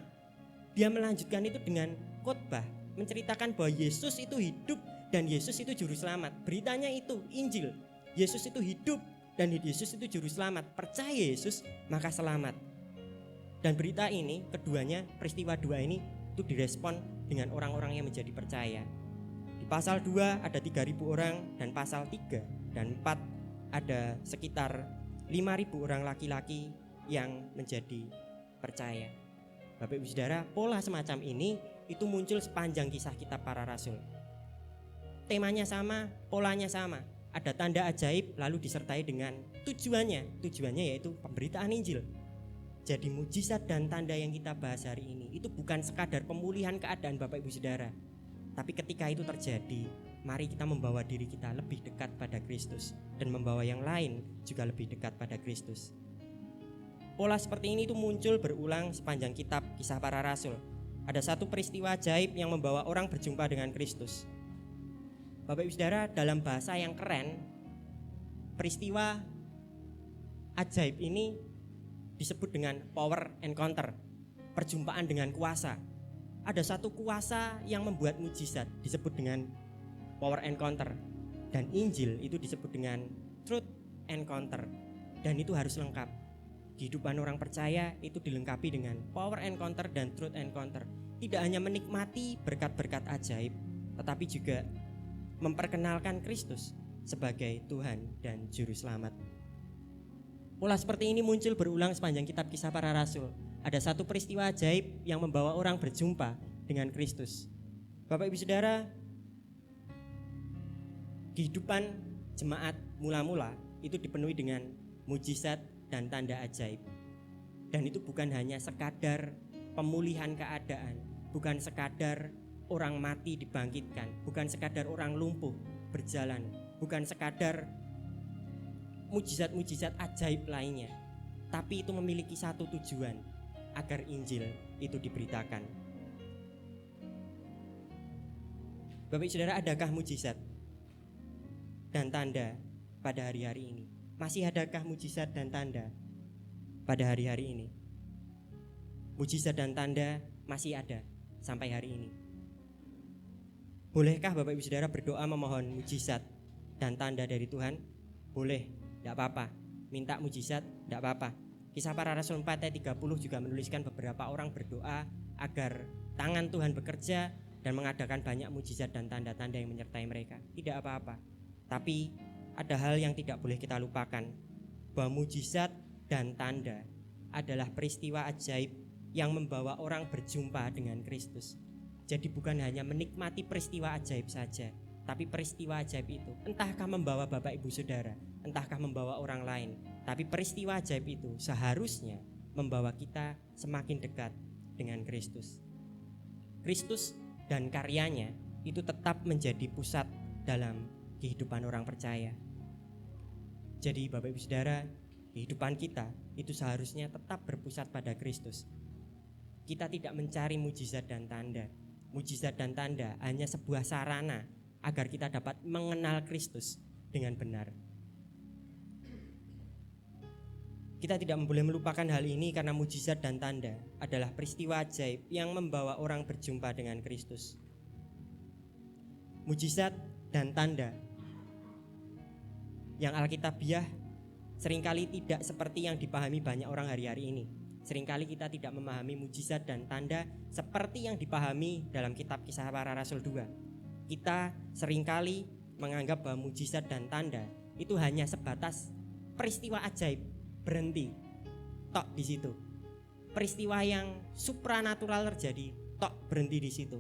dia melanjutkan itu dengan khotbah, menceritakan bahwa Yesus itu hidup dan Yesus itu juru selamat. Beritanya itu Injil, Yesus itu hidup dan Yesus itu juru selamat. Percaya Yesus maka selamat. Dan berita ini, keduanya, peristiwa 2 ini itu direspon dengan orang-orang yang menjadi percaya. Di pasal 2 ada 3.000 orang, dan pasal 3 dan 4 ada sekitar 5.000 orang laki-laki yang menjadi percaya. Bapak Ibu Saudara, pola semacam ini itu muncul sepanjang kisah kitab para rasul. Temanya sama, polanya sama. Ada tanda ajaib lalu disertai dengan tujuannya. Tujuannya yaitu pemberitaan Injil. Jadi mujizat dan tanda yang kita bahas hari ini itu bukan sekadar pemulihan keadaan Bapak Ibu Saudara. Tapi ketika itu terjadi, mari kita membawa diri kita lebih dekat pada Kristus dan membawa yang lain juga lebih dekat pada Kristus. Pola seperti ini itu muncul berulang sepanjang kitab Kisah Para Rasul. Ada satu peristiwa ajaib yang membawa orang berjumpa dengan Kristus. Bapak Ibu Saudara, dalam bahasa yang keren, peristiwa ajaib ini disebut dengan power encounter, perjumpaan dengan kuasa. Ada satu kuasa yang membuat mujizat disebut dengan power encounter, dan Injil itu disebut dengan truth encounter, dan itu harus lengkap. Kehidupan orang percaya itu dilengkapi dengan power encounter dan truth encounter. Tidak hanya menikmati berkat-berkat ajaib, tetapi juga memperkenalkan Kristus sebagai Tuhan dan Juru Selamat. Pola seperti ini muncul berulang sepanjang kitab Kisah Para Rasul. Ada satu peristiwa ajaib yang membawa orang berjumpa dengan Kristus. Bapak Ibu Saudara, kehidupan jemaat mula-mula itu dipenuhi dengan mujizat dan tanda ajaib. Dan itu bukan hanya sekadar pemulihan keadaan, bukan sekadar orang mati dibangkitkan, bukan sekadar orang lumpuh berjalan, bukan sekadar mujizat-mujizat ajaib lainnya, tapi itu memiliki satu tujuan, agar Injil itu diberitakan. Bapak Ibu Saudara, adakah mujizat dan tanda pada hari-hari ini? Masih adakah mujizat dan tanda pada hari-hari ini? Mujizat dan tanda masih ada sampai hari ini. Bolehkah Bapak Ibu Saudara berdoa memohon mujizat dan tanda dari Tuhan? Boleh, tidak apa-apa. Minta mujizat, tidak apa-apa. Kisah Para Rasul 4 ayat 30 juga menuliskan beberapa orang berdoa agar tangan Tuhan bekerja dan mengadakan banyak mujizat dan tanda-tanda yang menyertai mereka. Tidak apa-apa. Tapi ada hal yang tidak boleh kita lupakan, bahwa mujizat dan tanda adalah peristiwa ajaib yang membawa orang berjumpa dengan Kristus. Jadi bukan hanya menikmati peristiwa ajaib saja, tapi peristiwa ajaib itu entahkah membawa Bapak Ibu Saudara, entahkah membawa orang lain, tapi peristiwa ajaib itu seharusnya membawa kita semakin dekat dengan Kristus. Kristus dan karyanya itu tetap menjadi pusat dalam kehidupan orang percaya. Jadi Bapak Ibu Saudara, kehidupan kita itu seharusnya tetap berpusat pada Kristus. Kita tidak mencari mujizat dan tanda. Mujizat dan tanda hanya sebuah sarana agar kita dapat mengenal Kristus dengan benar. Kita tidak boleh melupakan hal ini karena mujizat dan tanda adalah peristiwa ajaib yang membawa orang berjumpa dengan Kristus. Mujizat dan tanda yang alkitabiah seringkali tidak seperti yang dipahami banyak orang hari-hari ini. Seringkali kita tidak memahami mujizat dan tanda seperti yang dipahami dalam kitab Kisah Para Rasul 2. Kita seringkali menganggap bahwa mujizat dan tanda itu hanya sebatas peristiwa ajaib, berhenti tok di situ. Peristiwa yang supranatural terjadi, tok berhenti di situ.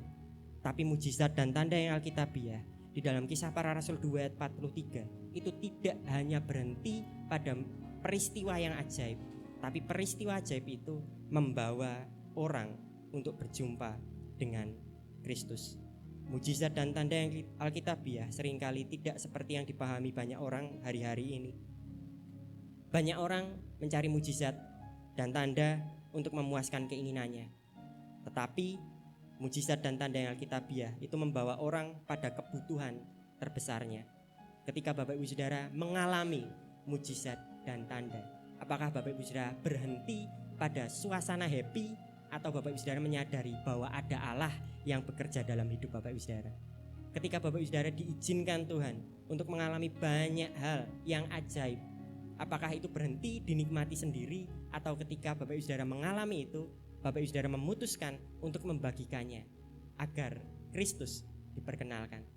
Tapi mujizat dan tanda yang alkitabiah di dalam Kisah Para Rasul 2 ayat 43 itu tidak hanya berhenti pada peristiwa yang ajaib, tapi peristiwa ajaib itu membawa orang untuk berjumpa dengan Kristus. Mujizat dan tanda yang alkitabiah seringkali tidak seperti yang dipahami banyak orang hari-hari ini. Banyak orang mencari mujizat dan tanda untuk memuaskan keinginannya. Tetapi mujizat dan tanda yang alkitabiah itu membawa orang pada kebutuhan terbesarnya. Ketika Bapak Ibu Saudara mengalami mujizat dan tanda, apakah Bapak Ibu Saudara berhenti pada suasana happy, atau Bapak Ibu Saudara menyadari bahwa ada Allah yang bekerja dalam hidup Bapak Ibu Saudara? Ketika Bapak Ibu Saudara diizinkan Tuhan untuk mengalami banyak hal yang ajaib, apakah itu berhenti dinikmati sendiri, atau ketika Bapak Ibu Saudara mengalami itu, Bapak Ibu Saudara memutuskan untuk membagikannya agar Kristus diperkenalkan?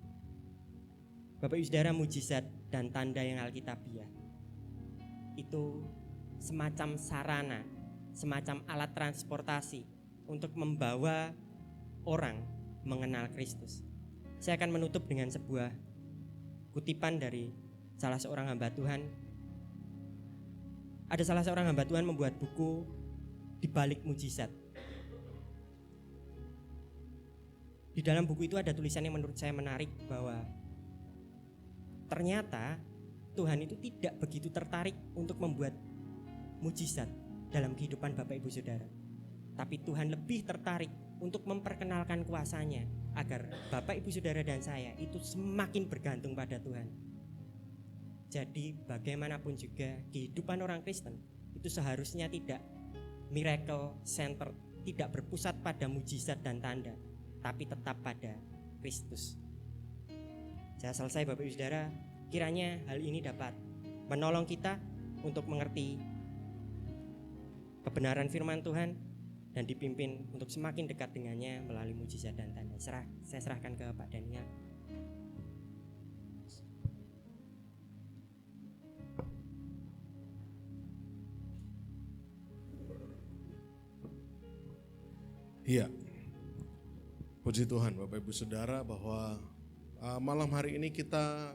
Bapak Ibu Saudara, mujizat dan tanda yang alkitabiah itu semacam sarana, semacam alat transportasi untuk membawa orang mengenal Kristus. Saya akan menutup dengan sebuah kutipan dari salah seorang hamba Tuhan. Ada salah seorang hamba Tuhan membuat buku Di Balik Mujizat. Di dalam buku itu ada tulisan yang menurut saya menarik, bahwa ternyata Tuhan itu tidak begitu tertarik untuk membuat mujizat dalam kehidupan Bapak Ibu Saudara. Tapi Tuhan lebih tertarik untuk memperkenalkan kuasanya agar Bapak Ibu Saudara dan saya itu semakin bergantung pada Tuhan. Jadi bagaimanapun juga kehidupan orang Kristen itu seharusnya tidak miracle center, tidak berpusat pada mujizat dan tanda, tapi tetap pada Kristus. Saya selesai Bapak Ibu Saudara, kiranya hal ini dapat menolong kita untuk mengerti kebenaran firman Tuhan dan dipimpin untuk semakin dekat dengannya melalui mujizat dan tanda. Saya serahkan ke Pak Daniel.
Iya, puji Tuhan Bapak Ibu Saudara, bahwa malam hari ini kita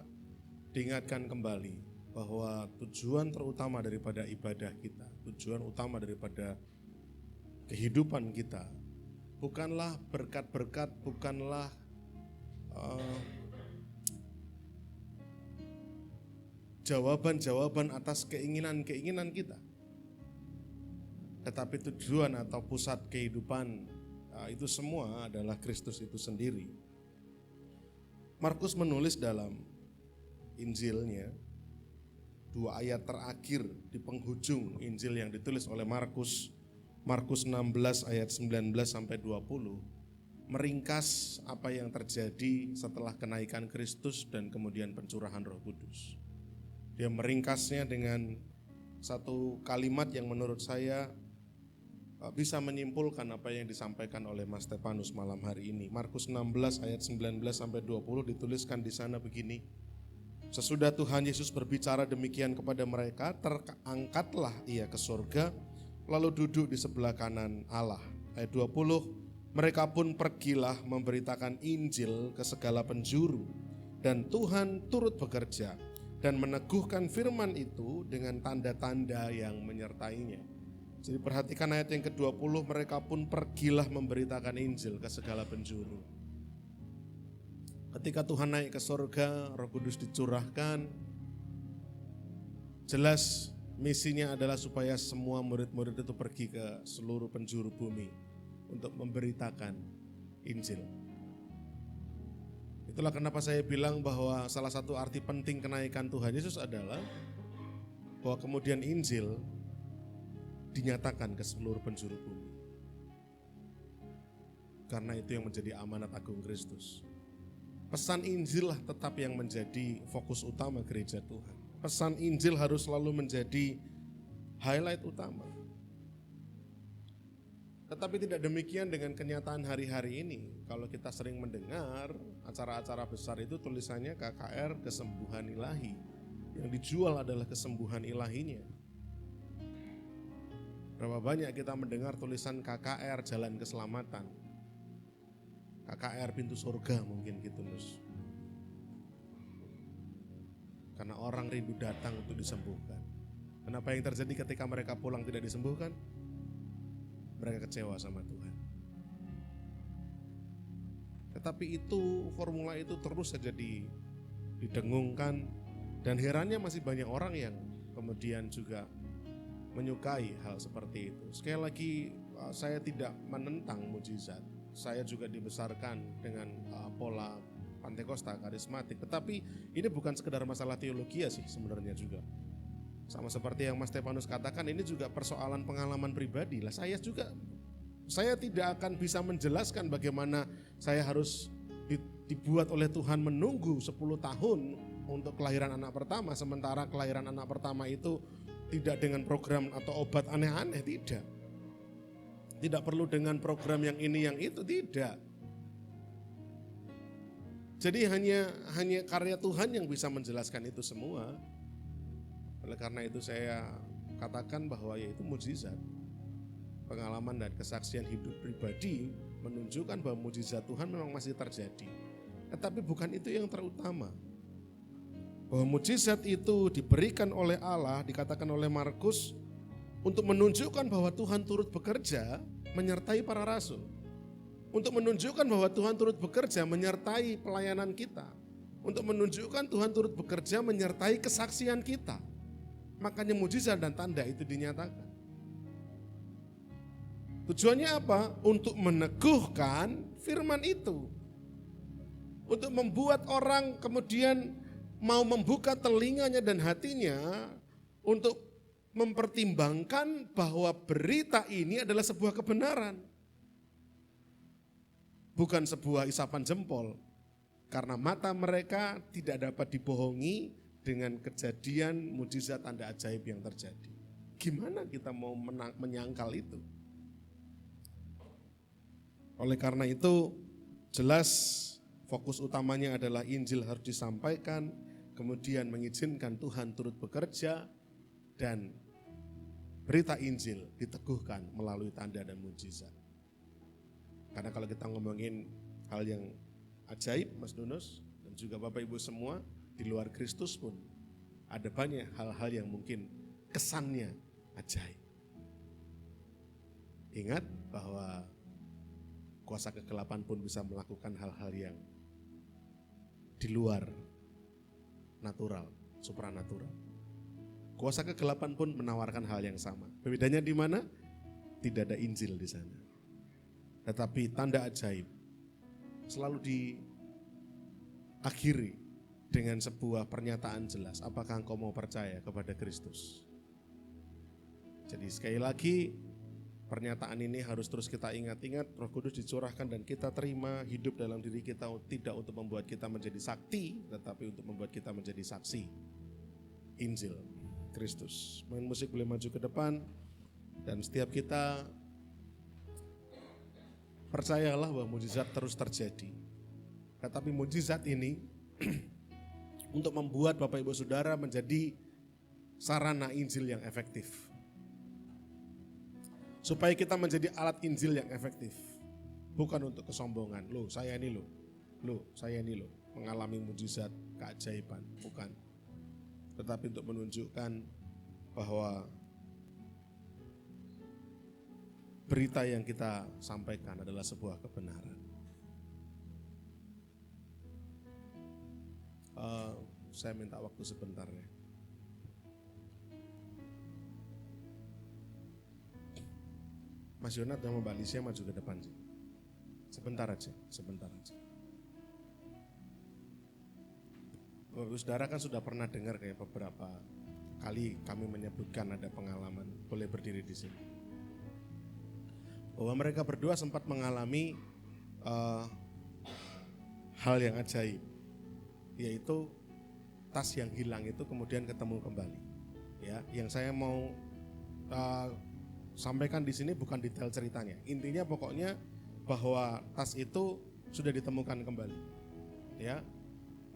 diingatkan kembali bahwa tujuan terutama daripada ibadah kita, tujuan utama daripada kehidupan kita bukanlah berkat-berkat, bukanlah jawaban-jawaban atas keinginan-keinginan kita, tetapi tujuan atau pusat kehidupan itu semua adalah Kristus itu sendiri. Markus menulis dalam Injilnya, 2 ayat terakhir di penghujung Injil yang ditulis oleh Markus 16 ayat 19 sampai 20, meringkas apa yang terjadi setelah kenaikan Kristus dan kemudian pencurahan Roh Kudus. Dia meringkasnya dengan satu kalimat yang menurut saya bisa menyimpulkan apa yang disampaikan oleh Mas Stefanus malam hari ini. Markus 16 ayat 19 sampai 20 dituliskan di sana begini. Sesudah Tuhan Yesus berbicara demikian kepada mereka, terangkatlah ia ke surga, lalu duduk di sebelah kanan Allah. Ayat 20, mereka pun pergilah memberitakan Injil ke segala penjuru, dan Tuhan turut bekerja dan meneguhkan firman itu dengan tanda-tanda yang menyertainya. Jadi perhatikan ayat yang ke-20, mereka pun pergilah memberitakan Injil ke segala penjuru. Ketika Tuhan naik ke surga, Roh Kudus dicurahkan, jelas misinya adalah supaya semua murid-murid itu pergi ke seluruh penjuru bumi untuk memberitakan Injil. Itulah kenapa saya bilang bahwa salah satu arti penting kenaikan Tuhan Yesus adalah bahwa kemudian Injil dinyatakan ke seluruh penjuru bumi. Karena itu yang menjadi amanat agung Kristus. Pesan Injil lah tetap yang menjadi fokus utama gereja Tuhan. Pesan Injil harus selalu menjadi highlight utama. Tetapi tidak demikian dengan kenyataan hari-hari ini. Kalau kita sering mendengar acara-acara besar itu tulisannya KKR kesembuhan ilahi. Yang dijual adalah kesembuhan ilahinya. Berapa banyak kita mendengar tulisan KKR jalan keselamatan, KKR pintu surga mungkin gitu Nus. Karena orang rindu datang untuk disembuhkan. Kenapa yang terjadi ketika mereka pulang tidak disembuhkan? Mereka kecewa sama Tuhan. Tetapi itu, formula itu terus saja didengungkan, dan herannya masih banyak orang yang kemudian juga menyukai hal seperti itu. Sekali lagi, saya tidak menentang mujizat. Saya juga dibesarkan dengan pola Pantekosta, karismatik. Tetapi ini bukan sekedar masalah teologi sih sebenarnya juga. Sama seperti yang Mas Stefanus katakan, ini juga persoalan pengalaman pribadi lah. Saya tidak akan bisa menjelaskan bagaimana saya harus dibuat oleh Tuhan menunggu 10 tahun untuk kelahiran anak pertama, sementara kelahiran anak pertama itu tidak dengan program atau obat aneh-aneh, tidak. Tidak perlu dengan program yang ini yang itu, tidak. Jadi hanya karya Tuhan yang bisa menjelaskan itu semua. Oleh karena itu saya katakan bahwa yaitu mukjizat. Pengalaman dan kesaksian hidup pribadi menunjukkan bahwa mukjizat Tuhan memang masih terjadi. Tetapi bukan itu yang terutama. Bahwa mukjizat itu diberikan oleh Allah, dikatakan oleh Markus, untuk menunjukkan bahwa Tuhan turut bekerja menyertai para rasul. Untuk menunjukkan bahwa Tuhan turut bekerja menyertai pelayanan kita. Untuk menunjukkan Tuhan turut bekerja menyertai kesaksian kita. Makanya mukjizat dan tanda itu dinyatakan. Tujuannya apa? Untuk meneguhkan firman itu. Untuk membuat orang kemudian mau membuka telinganya dan hatinya untuk mempertimbangkan bahwa berita ini adalah sebuah kebenaran. Bukan sebuah isapan jempol. Karena mata mereka tidak dapat dibohongi dengan kejadian mukjizat tanda ajaib yang terjadi. Gimana kita mau menyangkal itu? Oleh karena itu jelas fokus utamanya adalah Injil harus disampaikan, kemudian mengizinkan Tuhan turut bekerja, dan berita Injil diteguhkan melalui tanda dan mukjizat. Karena kalau kita ngomongin hal yang ajaib, Mas Donos, dan juga Bapak Ibu semua, di luar Kristus pun ada banyak hal-hal yang mungkin kesannya ajaib. Ingat bahwa kuasa kegelapan pun bisa melakukan hal-hal yang di luar natural, supranatural. Kuasa kegelapan pun menawarkan hal yang sama. Bedanya di mana? Tidak ada Injil di sana. Tetapi tanda ajaib selalu diakhiri dengan sebuah pernyataan jelas. Apakah engkau mau percaya kepada Kristus? Jadi sekali lagi, pernyataan ini harus terus kita ingat-ingat. Roh Kudus dicurahkan dan kita terima, hidup dalam diri kita tidak untuk membuat kita menjadi sakti, tetapi untuk membuat kita menjadi saksi Injil Kristus. Main musik boleh maju ke depan. Dan setiap kita percayalah bahwa mukjizat terus terjadi. Tetapi mukjizat ini untuk membuat Bapak Ibu Saudara menjadi sarana Injil yang efektif. Supaya kita menjadi alat Injil yang efektif. Bukan untuk kesombongan. Loh saya ini loh. Saya ini loh. Mengalami mukjizat, keajaiban. Bukan. Tetapi untuk menunjukkan bahwa berita yang kita sampaikan adalah sebuah kebenaran. Saya minta waktu sebentar ya. Mas Yonat dan Mbak Alicia maju ke depan sih. Sebentar aja. Bapak Saudara kan sudah pernah dengar kayak beberapa kali kami menyebutkan ada pengalaman, boleh berdiri di sini. Bahwa mereka berdua sempat mengalami hal yang ajaib, yaitu tas yang hilang itu kemudian ketemu kembali. Ya, yang saya mau sampaikan di sini bukan detail ceritanya. Intinya pokoknya bahwa tas itu sudah ditemukan kembali. Ya,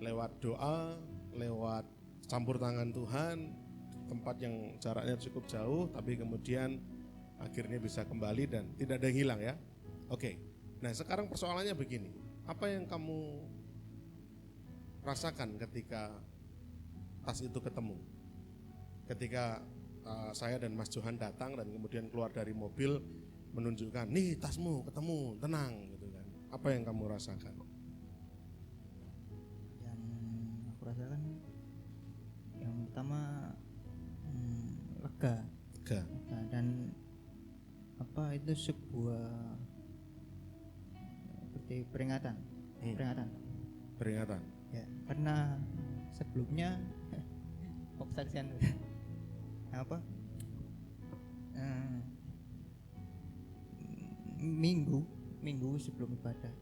lewat doa, lewat campur tangan Tuhan, tempat yang jaraknya cukup jauh, tapi kemudian akhirnya bisa kembali dan tidak ada yang hilang ya. Oke, nah sekarang persoalannya begini, apa yang kamu rasakan ketika tas itu ketemu? Ketika saya dan Mas Johan datang dan kemudian keluar dari mobil menunjukkan, nih tasmu ketemu, tenang gitu kan. Apa yang kamu rasakan?
Yang aku rasakan yang pertama lega. Dan apa itu sebuah seperti peringatan. Ya, karena sebelumnya kesaksian apa minggu sebelum ibadah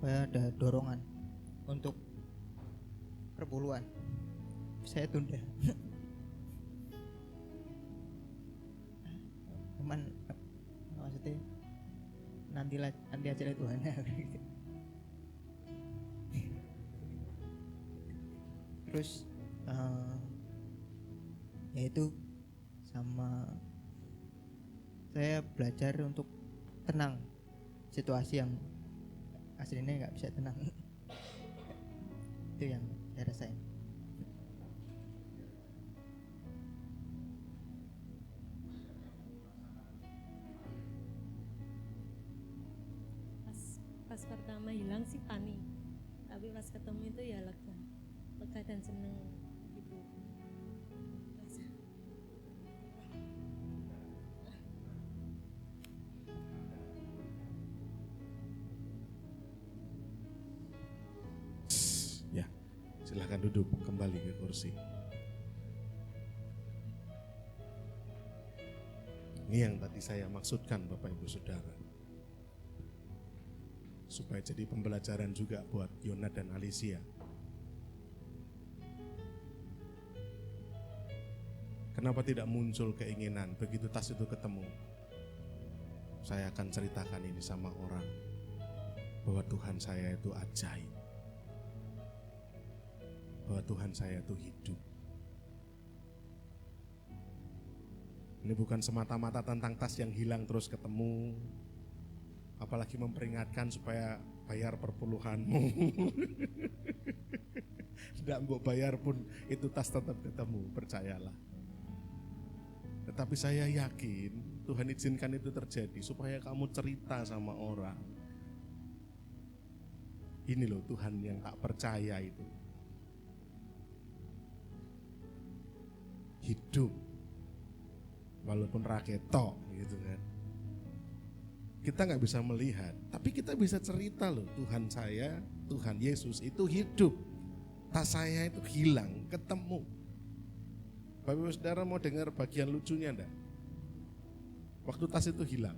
ada dorongan untuk perpuluhan, saya tunda. Cuman maksudnya nanti aja lah Tuhan. Terus yaitu sama saya belajar untuk tenang situasi yang aslinya nggak bisa tenang. Itu yang saya rasain.
Pas pertama hilang sih panik, tapi pas ketemu itu ya lega dan seneng gitu.
Ya, silahkan duduk kembali ke kursi. Ini yang tadi saya maksudkan Bapak Ibu Saudara. Supaya jadi pembelajaran juga buat Yona dan Alicia. Kenapa tidak muncul keinginan begitu tas itu ketemu? Saya akan ceritakan ini sama orang bahwa Tuhan saya itu ajaib. Bahwa Tuhan saya itu hidup. Ini bukan semata-mata tentang tas yang hilang terus ketemu, apalagi memperingatkan supaya bayar perpuluhanmu. Tidak mau bayar pun itu tas tetap ketemu, percayalah. Tetapi saya yakin Tuhan izinkan itu terjadi supaya kamu cerita sama orang. Ini loh Tuhan yang tak percaya itu. Hidup walaupun raketok gitu kan. Kita gak bisa melihat, tapi kita bisa cerita loh, Tuhan saya, Tuhan Yesus itu hidup. Tas saya itu hilang, ketemu. Bapak Ibu Saudara mau dengar bagian lucunya enggak? Waktu tas itu hilang,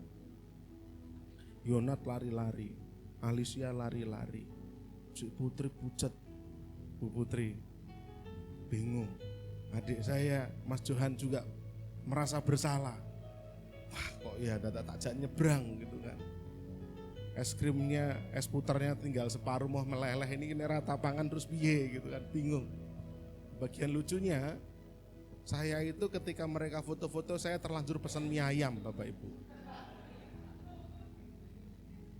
Yonat lari-lari, Alicia lari-lari, si Putri pucat, Bu Putri bingung. Adik saya, Mas Johan juga merasa bersalah. Wah kok ya tak ajak nyebrang gitu kan. Es krimnya, es puternya tinggal separuh mau meleleh, ini rata pangan terus piye gitu kan, bingung. Bagian lucunya, saya itu ketika mereka foto-foto saya terlanjur pesan mie ayam Bapak Ibu.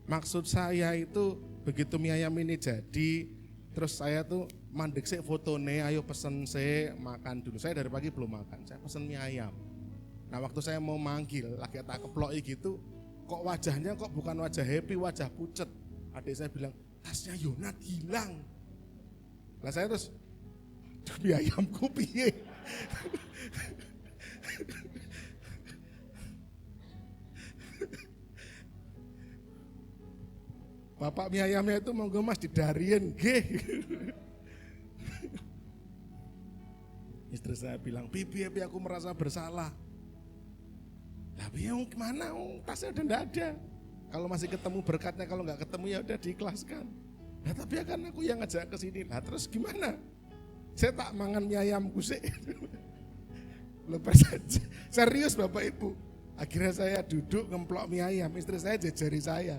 Maksud saya itu begitu mie ayam ini jadi, terus saya tuh mandek sih fotone, ayo pesen sih makan dulu. Saya dari pagi belum makan, saya pesen mie ayam. Nah waktu saya mau manggil, lagi tak keploi gitu, kok wajahnya kok bukan wajah happy, wajah pucet. Adik saya bilang, tasnya Yonat hilang. Lah saya terus, mie ayamku piye? Bapak mie ayamnya itu monggo Mas didarien nggih. Istri saya bilang, Bibi aku merasa bersalah. Tapi yang kemana? Tasnya udah enggak ada. Kalau masih ketemu berkatnya, kalau nggak ketemu ya udah diikhlaskan. Nah tapi akan aku yang ngajak ke sini. Nah terus gimana? Saya tak mangan mie ayamku sih. Lepas saja. Serius Bapak Ibu. Akhirnya saya duduk ngemplok mie ayam. Istri saya jejari saya.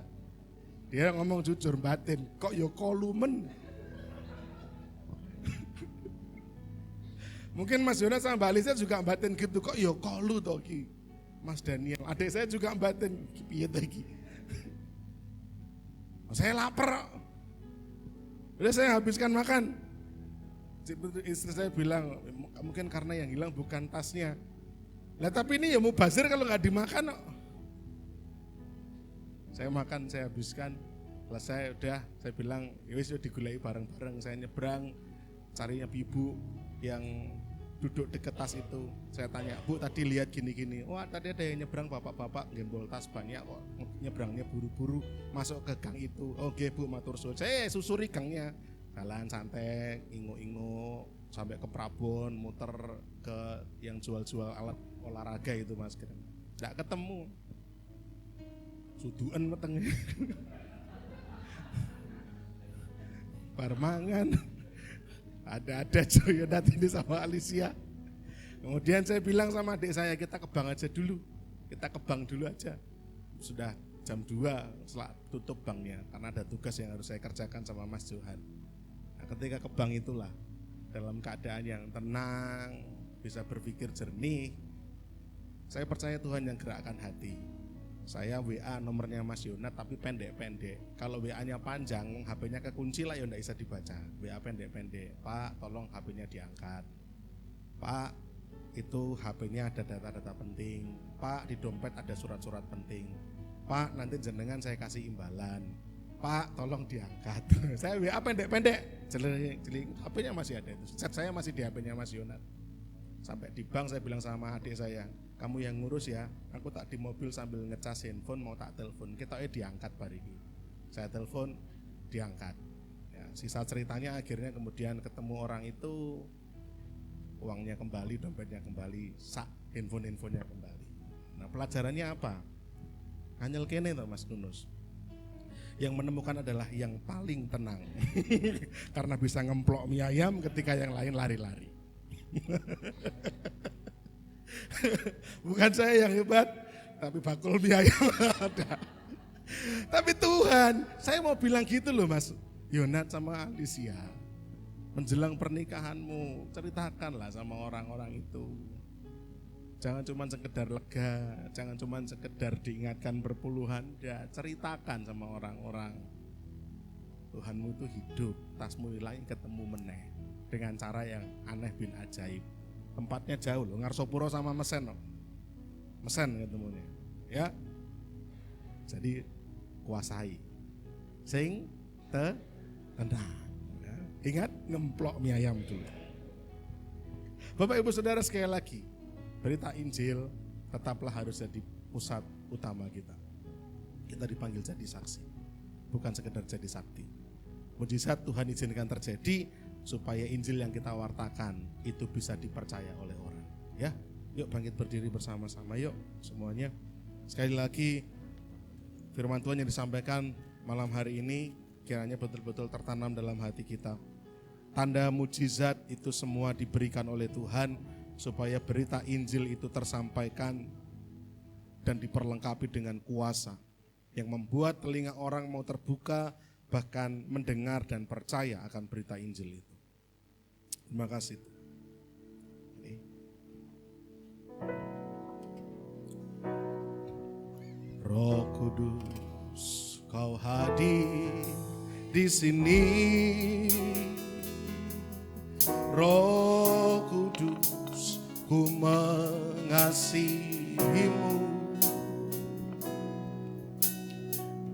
Dia ngomong jujur batin. Kok yo kolumen? Mungkin Mas Yona sama Mbak Alisa juga batin gitu. Kok yo kolu toh ki? Mas Daniel, adik saya juga batin. Piye lagi? Saya lapar. Udah saya habiskan makan. Istri saya bilang, mungkin karena yang hilang bukan tasnya. Lah tapi ini ya mau bazir kalau nggak dimakan. Saya makan, saya habiskan. Selesai udah, saya bilang, ya wis digulai bareng-bareng. Saya nyebrang, carinya ibu yang duduk deket tas itu. Saya tanya, Bu tadi lihat gini-gini. Wah tadi ada yang nyebrang bapak-bapak gembol tas banyak kok. Nyebrangnya buru-buru masuk ke gang itu. Oke Bu matur suwun. Saya susuri gangnya. Jalan santai, ingu-ingu sampai ke Prabon, muter ke yang jual-jual alat olahraga itu Mas. Nggak ketemu. Suduan metengnya. Parmangan. Ada Joyonat ini sama Alicia. Kemudian saya bilang sama adik saya, kita ke bank aja dulu. Kita ke bank dulu aja. Sudah jam 2 setelah tutup banknya. Karena ada tugas yang harus saya kerjakan sama Mas Johan. Nah, ketika ke bank itulah dalam keadaan yang tenang, bisa berpikir jernih. Saya percaya Tuhan yang gerakkan hati. Saya WA nomornya Mas Yonat tapi pendek-pendek. Kalau WA-nya panjang, HP-nya kekunci lah ya enggak bisa dibaca. WA pendek-pendek. Pak, tolong HP-nya diangkat. Pak, itu HP-nya ada data-data penting. Pak, di dompet ada surat-surat penting. Pak, nanti jenengan saya kasih imbalan. Pak, tolong diangkat. Saya WA pendek-pendek. Jeling, HP-nya masih ada itu. Chat saya masih di HP-nya Mas Yonat. Sampai di bank saya bilang sama adik saya, kamu yang ngurus ya, aku tak di mobil sambil ngecas handphone mau tak telepon, kita diangkat bariki. Saya telepon, diangkat. Ya, sisa ceritanya akhirnya kemudian ketemu orang itu, uangnya kembali, dompetnya kembali, handphonenya kembali. Nah pelajarannya apa? Hanyel kene toh Mas Nunus. Yang menemukan adalah yang paling tenang, karena bisa ngemplok mie ayam ketika yang lain lari-lari. Bukan saya yang hebat, tapi bakul mie ayam ada. Tapi Tuhan, saya mau bilang gitu loh Mas Yonat sama Alicia. Menjelang pernikahanmu, ceritakanlah sama orang-orang itu. Jangan cuma sekedar lega, jangan cuma sekedar diingatkan berpuluhan, ya ceritakan sama orang-orang. Tuhanmu itu hidup, tasmu hilang ketemu meneh. Dengan cara yang aneh bin ajaib. Tempatnya jauh loh, Ngarsopuro sama Mesen loh. Mesen ketemunya. Ya. Jadi kuasai. Sing tenang. Ya. Ingat ngemplok mie ayam dulu. Bapak Ibu Saudara sekali lagi, berita Injil tetaplah harus jadi pusat utama kita. Kita dipanggil jadi saksi, bukan sekedar jadi sakti. Mujizat Tuhan izinkan terjadi supaya Injil yang kita wartakan itu bisa dipercaya oleh orang. Ya, yuk bangkit berdiri bersama-sama yuk semuanya. Sekali lagi firman Tuhan yang disampaikan malam hari ini kiranya betul-betul tertanam dalam hati kita. Tanda mujizat itu semua diberikan oleh Tuhan supaya berita Injil itu tersampaikan dan diperlengkapi dengan kuasa yang membuat telinga orang mau terbuka, bahkan mendengar dan percaya akan berita Injil itu. Terima kasih. Roh Kudus, Kau hadir di sini. Roh Kudus, ku mengasihimu.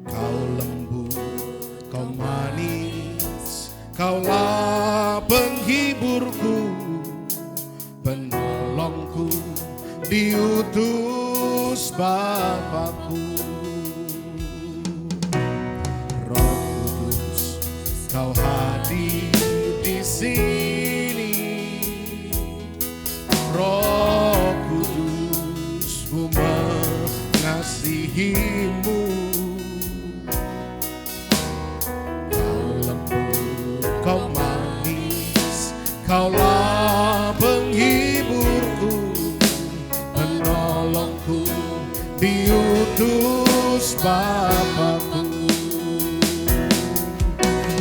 Kau lembut, Kau manis, Kaulah penghiburku, penolongku, diutus Bapakku. Roh Kudus, Kau hadir di sini. Roh Kudus, ku mengasihimu. Kau manis, Kaulah penghiburku, penolongku, diutus Bapakku.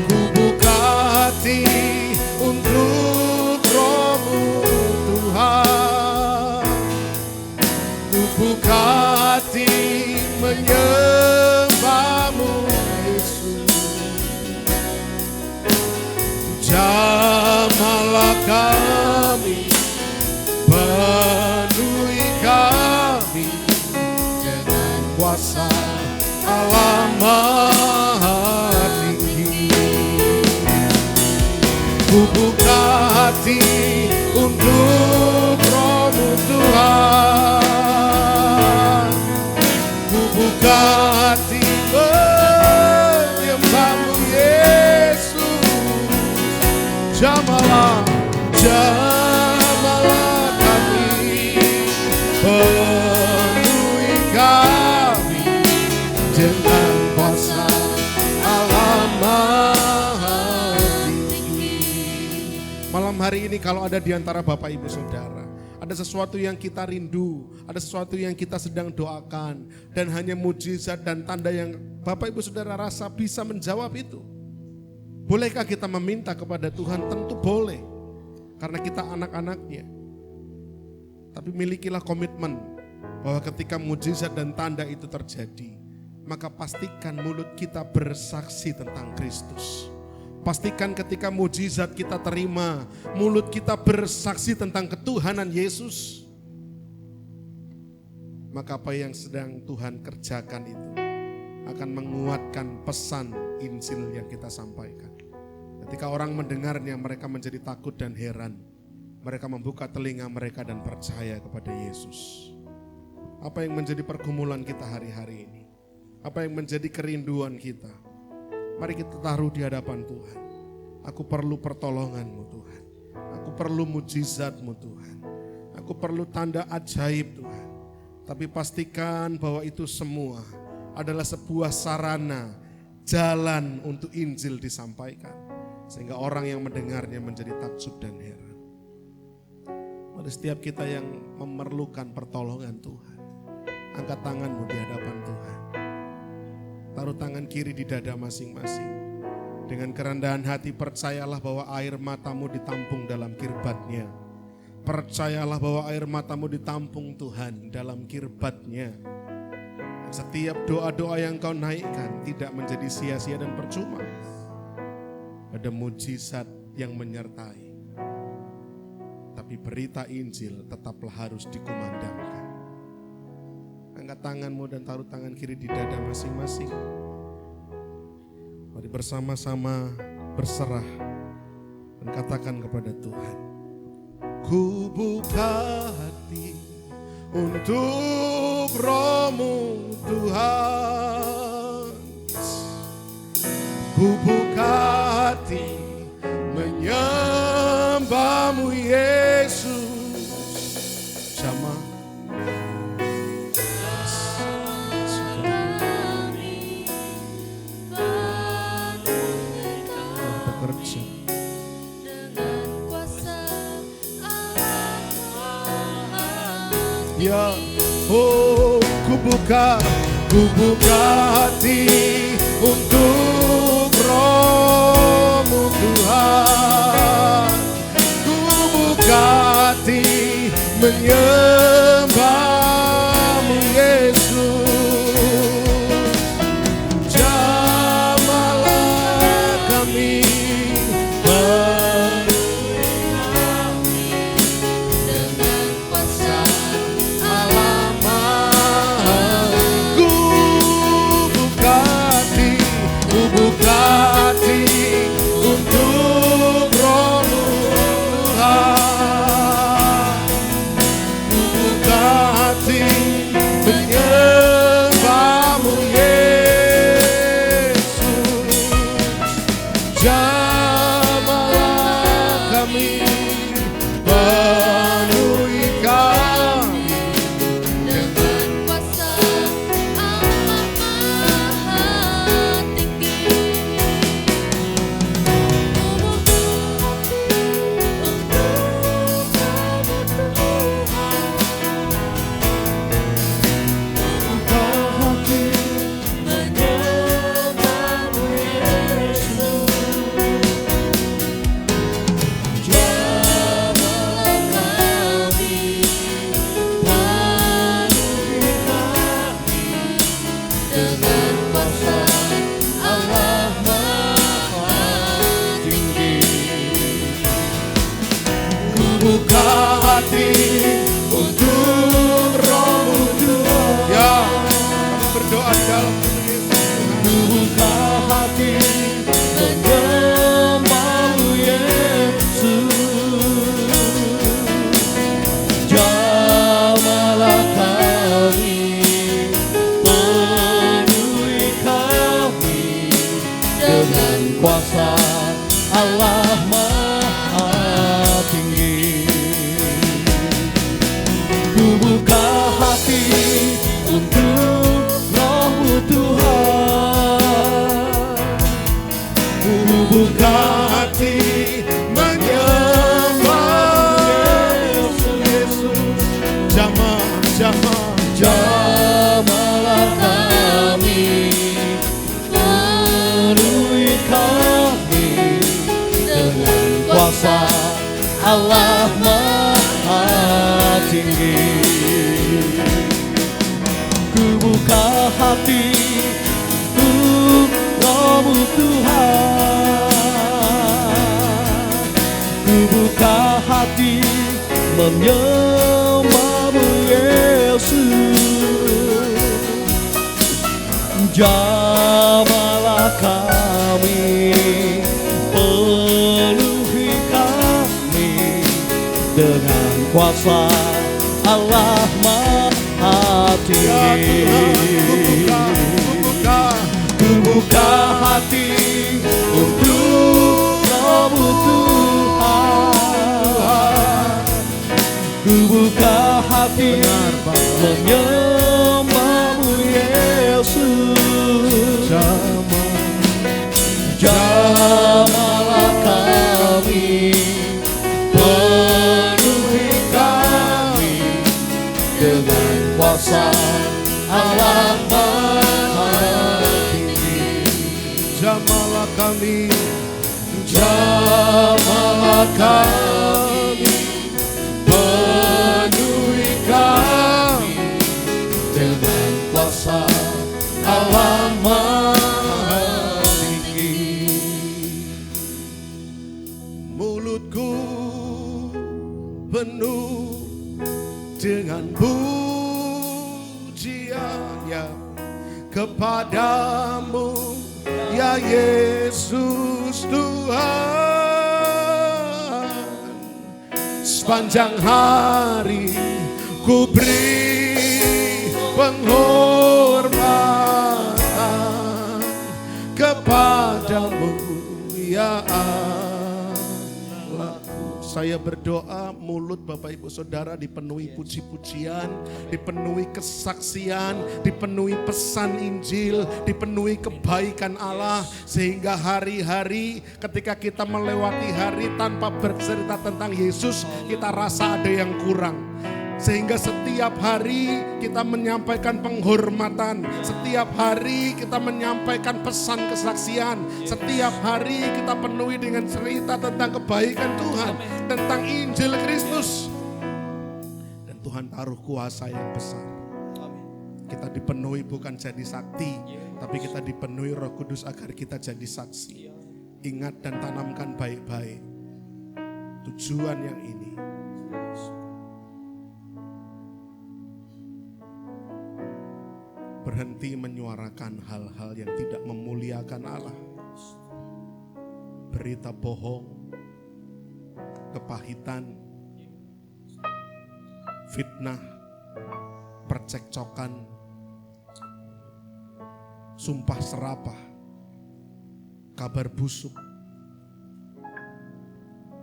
Ku buka hati untuk Roh-Mu Tuhan. Ku buka hati menyembah-Mu Yesus. Jamahlah kami, penuhi kami dengan kuasa Allah Maha Tinggi. Ku buka hati untuk Roh-Mu Tuhan. Ku buka hati menyembah-Mu Yesus. Jamahlah kami, penuhi kami dengan kuasa Allah Maha Tinggi. Malam hari ini kalau ada di antara Bapak Ibu Saudara, ada sesuatu yang kita rindu, ada sesuatu yang kita sedang doakan, dan hanya mujizat dan tanda yang Bapak Ibu Saudara rasa bisa menjawab itu. Bolehkah kita meminta kepada Tuhan? Tentu boleh. karena kita anak-anaknya. Tapi milikilah komitmen bahwa ketika mujizat dan tanda itu terjadi, maka pastikan mulut kita bersaksi tentang Kristus. Pastikan ketika mujizat kita terima, mulut kita bersaksi tentang ketuhanan Yesus. Maka apa yang sedang Tuhan kerjakan itu akan menguatkan pesan Injil yang kita sampaikan. Ketika orang mendengarnya, mereka menjadi takut dan heran. Mereka membuka telinga mereka dan percaya kepada Yesus. Apa yang menjadi pergumulan kita hari-hari ini? Apa yang menjadi kerinduan kita? Mari kita taruh di hadapan Tuhan. Aku perlu pertolongan-Mu Tuhan. Aku perlu mujizat-Mu Tuhan. Aku perlu tanda ajaib Tuhan. Tapi pastikan bahwa itu semua adalah sebuah sarana, jalan untuk Injil disampaikan. Sehingga orang yang mendengarnya menjadi takjub dan heran. Pada setiap kita yang memerlukan pertolongan Tuhan, angkat tanganmu di hadapan Tuhan. Taruh tangan kiri di dada masing-masing. Dengan kerendahan hati percayalah bahwa air matamu ditampung dalam kirbatnya. Percayalah bahwa air matamu ditampung Tuhan dalam kirbatnya. Dan setiap doa-doa yang kau naikkan tidak menjadi sia-sia dan percuma. Ada mujizat yang menyertai. Tapi berita Injil tetaplah harus dikumandangkan. Angkat tanganmu dan taruh tangan kiri di dada masing-masing. Mari bersama-sama berserah dan katakan kepada Tuhan. Ku buka hati untuk Roh-Mu Tuhan. Ku buka hati menyembah-Mu Yesus. Sama. Bekerja. Ya, oh, ku buka hati untuk Roh-Mu Tuhan. Ku buka hati menyembah-Mu Yesus. Jamahlah kami, penuhi kami dengan kuasa Allah Maha. Ku buka hati untuk Roh-Mu Tuhan. Ku buka hati menyembah-Mu Yesus. Jamahlah kami, penuhi kami
dengan kuasa Allah Maha Tinggi. Menyembah-Mu Yesus. Jamahlah kami, penuhi kami dengan kuasa Allah Maha Tinggi.
Ku buka hati untuk Roh-Mu Tuhan. Ya, kami berdoa di dalam nama Yesus.
Ku buka hati menyembah-Mu Yesus. Jamahlah kami, penuhi kami dengan kuasa Allah Maha Tinggi. Ku buka hati untuk Roh-Mu Tuhan.
Ku buka hati menyembah-Mu Yesus.
Jamahlah kami, penuhi kami dengan kuasa Allah Maha Tinggi. Ku buka hati untuk Roh-Mu Tuhan, ku buka hati menyembah-Mu Yesus. Jamahlah kami, penuhi kami dengan kuasa Allah Maha Tinggi. Ku buka hati untuk Roh-Mu Tuhan, ku buka hati menyembah-Mu Yesus. Jamahlah kami, penuhi kami dengan kuasa Allah Maha Tinggi.
Jamahlah kami,
Jamahlah kami, penuhi kami dengan kuasa Allah Maha Tinggi.
mulutku penuh dengan pujian ya kepadamu ya Yesus Tuhan. Sepanjang hari ku beri penghormatan kepadamu ya Allahku. Saya berdoa mulut Bapak Ibu Saudara dipenuhi puji-pujian, dipenuhi kesaksian, dipenuhi pesan Injil, dipenuhi kebaikan Allah. Sehingga hari-hari ketika kita melewati hari tanpa bercerita tentang Yesus, kita rasa ada yang kurang. Sehingga setiap hari kita menyampaikan penghormatan, setiap hari kita menyampaikan pesan kesaksian, setiap hari kita penuhi dengan cerita tentang kebaikan Tuhan, tentang Injil Kristus. Dan Tuhan taruh kuasa yang besar. Kita dipenuhi bukan jadi sakti, tapi kita dipenuhi Roh Kudus agar kita jadi saksi. Ingat dan tanamkan baik-baik tujuan yang ini. Berhenti menyuarakan hal-hal yang tidak memuliakan Allah. Berita bohong, kepahitan, fitnah, percekcokan, sumpah serapah, kabar busuk.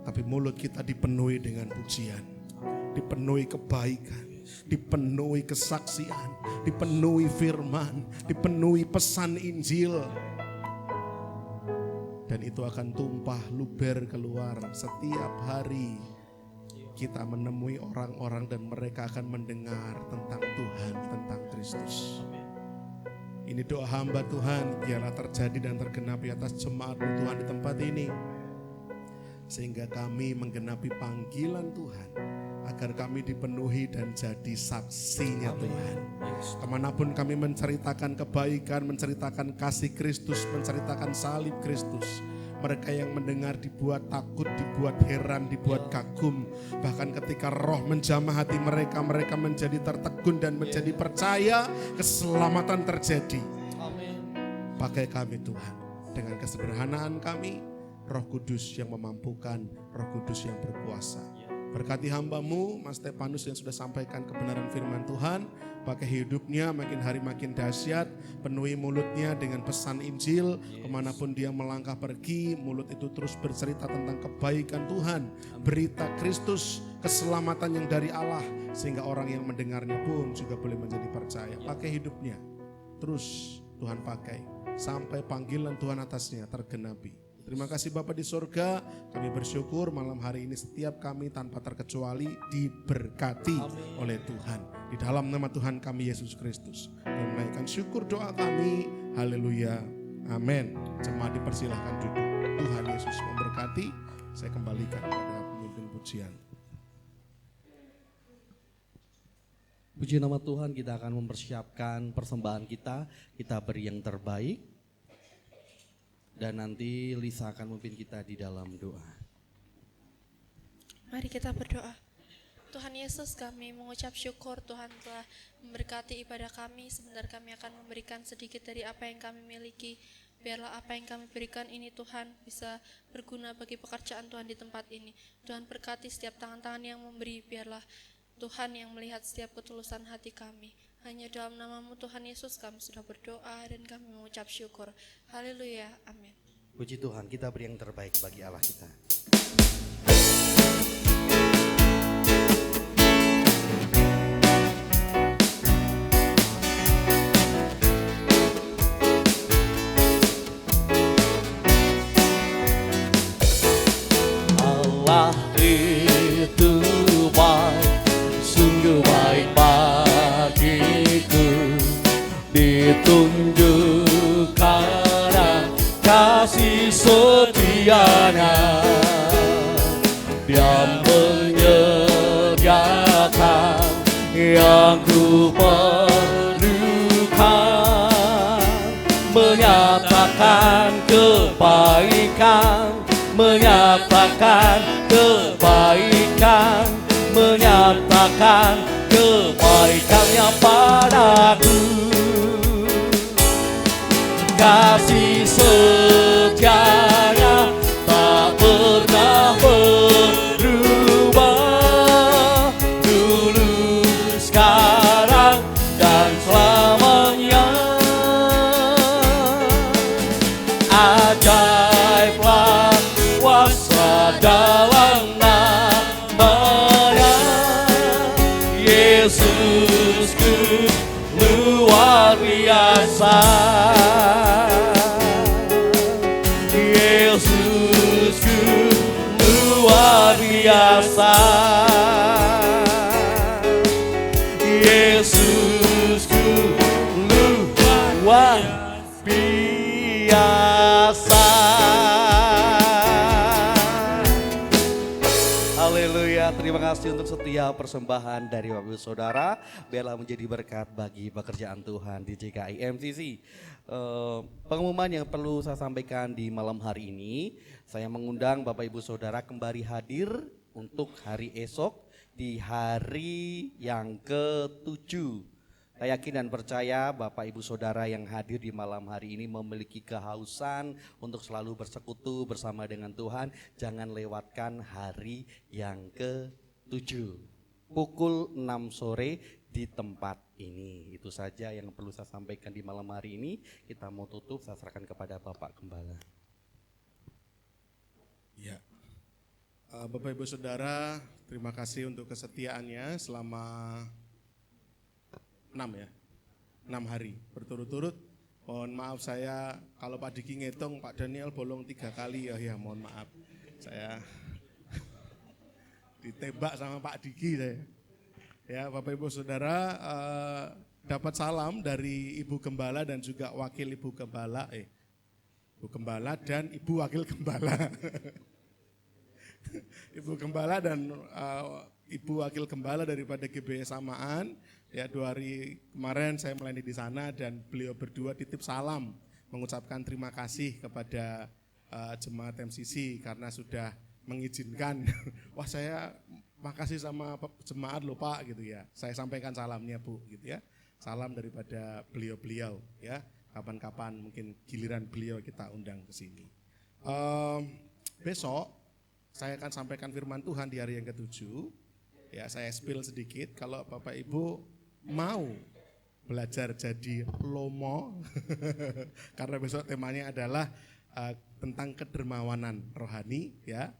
Tapi mulut kita dipenuhi dengan pujian, dipenuhi kebaikan, dipenuhi kesaksian, dipenuhi firman, dipenuhi pesan Injil. Dan itu akan tumpah luber keluar setiap hari. Kita menemui orang-orang dan mereka akan mendengar tentang Tuhan, tentang Kristus. Ini doa hamba Tuhan, biarlah terjadi dan tergenapi atas jemaat Tuhan di tempat ini. Sehingga kami menggenapi panggilan Tuhan, agar kami dipenuhi dan jadi saksinya Tuhan. Kemanapun kami menceritakan kebaikan, menceritakan kasih Kristus, menceritakan salib Kristus, mereka yang mendengar dibuat takut, dibuat heran, dibuat kagum. Bahkan ketika roh menjamah hati mereka, mereka menjadi tertegun dan menjadi percaya keselamatan terjadi. Pakai kami Tuhan, dengan kesederhanaan kami, Roh Kudus yang memampukan, Roh Kudus yang berkuasa. Berkati hamba-Mu, Mas Stefanus yang sudah sampaikan kebenaran firman Tuhan. Pakai hidupnya makin hari makin dahsyat. Penuhi mulutnya dengan pesan Injil. Kemanapun dia melangkah pergi, mulut itu terus bercerita tentang kebaikan Tuhan. Berita Kristus, keselamatan yang dari Allah. Sehingga orang yang mendengarnya pun juga boleh menjadi percaya. Pakai hidupnya, terus Tuhan pakai. Sampai panggilan Tuhan atasnya tergenapi. Terima kasih Bapa di surga, kami bersyukur malam hari ini setiap kami tanpa terkecuali diberkati oleh Tuhan. Di dalam nama Tuhan kami Yesus Kristus. Dan menaikkan syukur doa kami, haleluya, amin. Jemaat dipersilahkan duduk. Tuhan Yesus memberkati, saya kembalikan kepada pemimpin. memimpin pujian.
Puji nama Tuhan, kita akan mempersiapkan persembahan kita beri yang terbaik. Dan nanti Lisa akan memimpin kita di dalam doa.
Mari kita berdoa. Tuhan Yesus, kami mengucap syukur Tuhan telah memberkati ibadah kami. Sebentar kami akan memberikan sedikit dari apa yang kami miliki. Biarlah apa yang kami berikan ini Tuhan bisa berguna bagi pekerjaan Tuhan di tempat ini. Tuhan berkati setiap tangan-tangan yang memberi. Biarlah Tuhan yang melihat setiap ketulusan hati kami. Hanya dalam nama-Mu Tuhan Yesus kami sudah berdoa dan kami mengucap syukur. Haleluya, amin.
Puji Tuhan, kita beri yang terbaik bagi Allah kita.
Allah itu baik, sungguh baik bagiku, ditunjuk karena kasih setianya. Dia menyediakan yang ku perlukan, menyatakan kebaikan, menyatakan kebaikan, menyatakan kebaikannya padaku. Kasih setianya tak pernah berubah, dulu, sekarang, dan selamanya. Ajaiblah kuasa dalam namanya, Yesusku luar biasa. Yesusku luar biasa. Yesusku luar biasa.
Haleluya, terima kasih untuk setiap persembahan dari Bapak Ibu Saudara. Biarlah menjadi berkat bagi pekerjaan Tuhan di GKI MCC. Pengumuman yang perlu saya sampaikan di malam hari ini, saya mengundang Bapak Ibu Saudara kembali hadir untuk hari esok di hari yang ke-7. Saya yakin dan percaya Bapak Ibu Saudara yang hadir di malam hari ini memiliki kehausan untuk selalu bersekutu bersama dengan Tuhan. Jangan lewatkan hari yang ke-7. Pukul 6 sore di tempat ini. Itu saja yang perlu saya sampaikan di malam hari ini. Kita mau tutup, saya serahkan kepada Bapak Gembala.
Ya, Bapak Ibu Saudara, terima kasih untuk kesetiaannya selama 6 hari berturut-turut. Mohon maaf saya kalau Pak Diki ngitung, Pak Daniel bolong 3 kali ya mohon maaf. Saya ditembak sama Pak Diki saya. Ya, Bapak Ibu Saudara, dapat salam dari Ibu Gembala dan juga Wakil Ibu Gembala, Ibu Gembala dan Ibu Wakil Gembala. Ibu Gembala dan Ibu Wakil Gembala daripada GBS Samaan. Ya, 2 hari kemarin saya melayani di sana dan beliau berdua titip salam mengucapkan terima kasih kepada jemaat MCC karena sudah mengizinkan. Wah, saya makasih sama jemaat loh Pak gitu ya. Saya sampaikan salamnya Bu gitu ya. Salam daripada beliau-beliau ya. Kapan-kapan mungkin giliran beliau kita undang ke sini. Besok saya akan sampaikan firman Tuhan di hari yang ke-7. Ya, saya spill sedikit kalau Bapak Ibu mau belajar jadi lomo karena besok temanya adalah tentang kedermawanan rohani ya,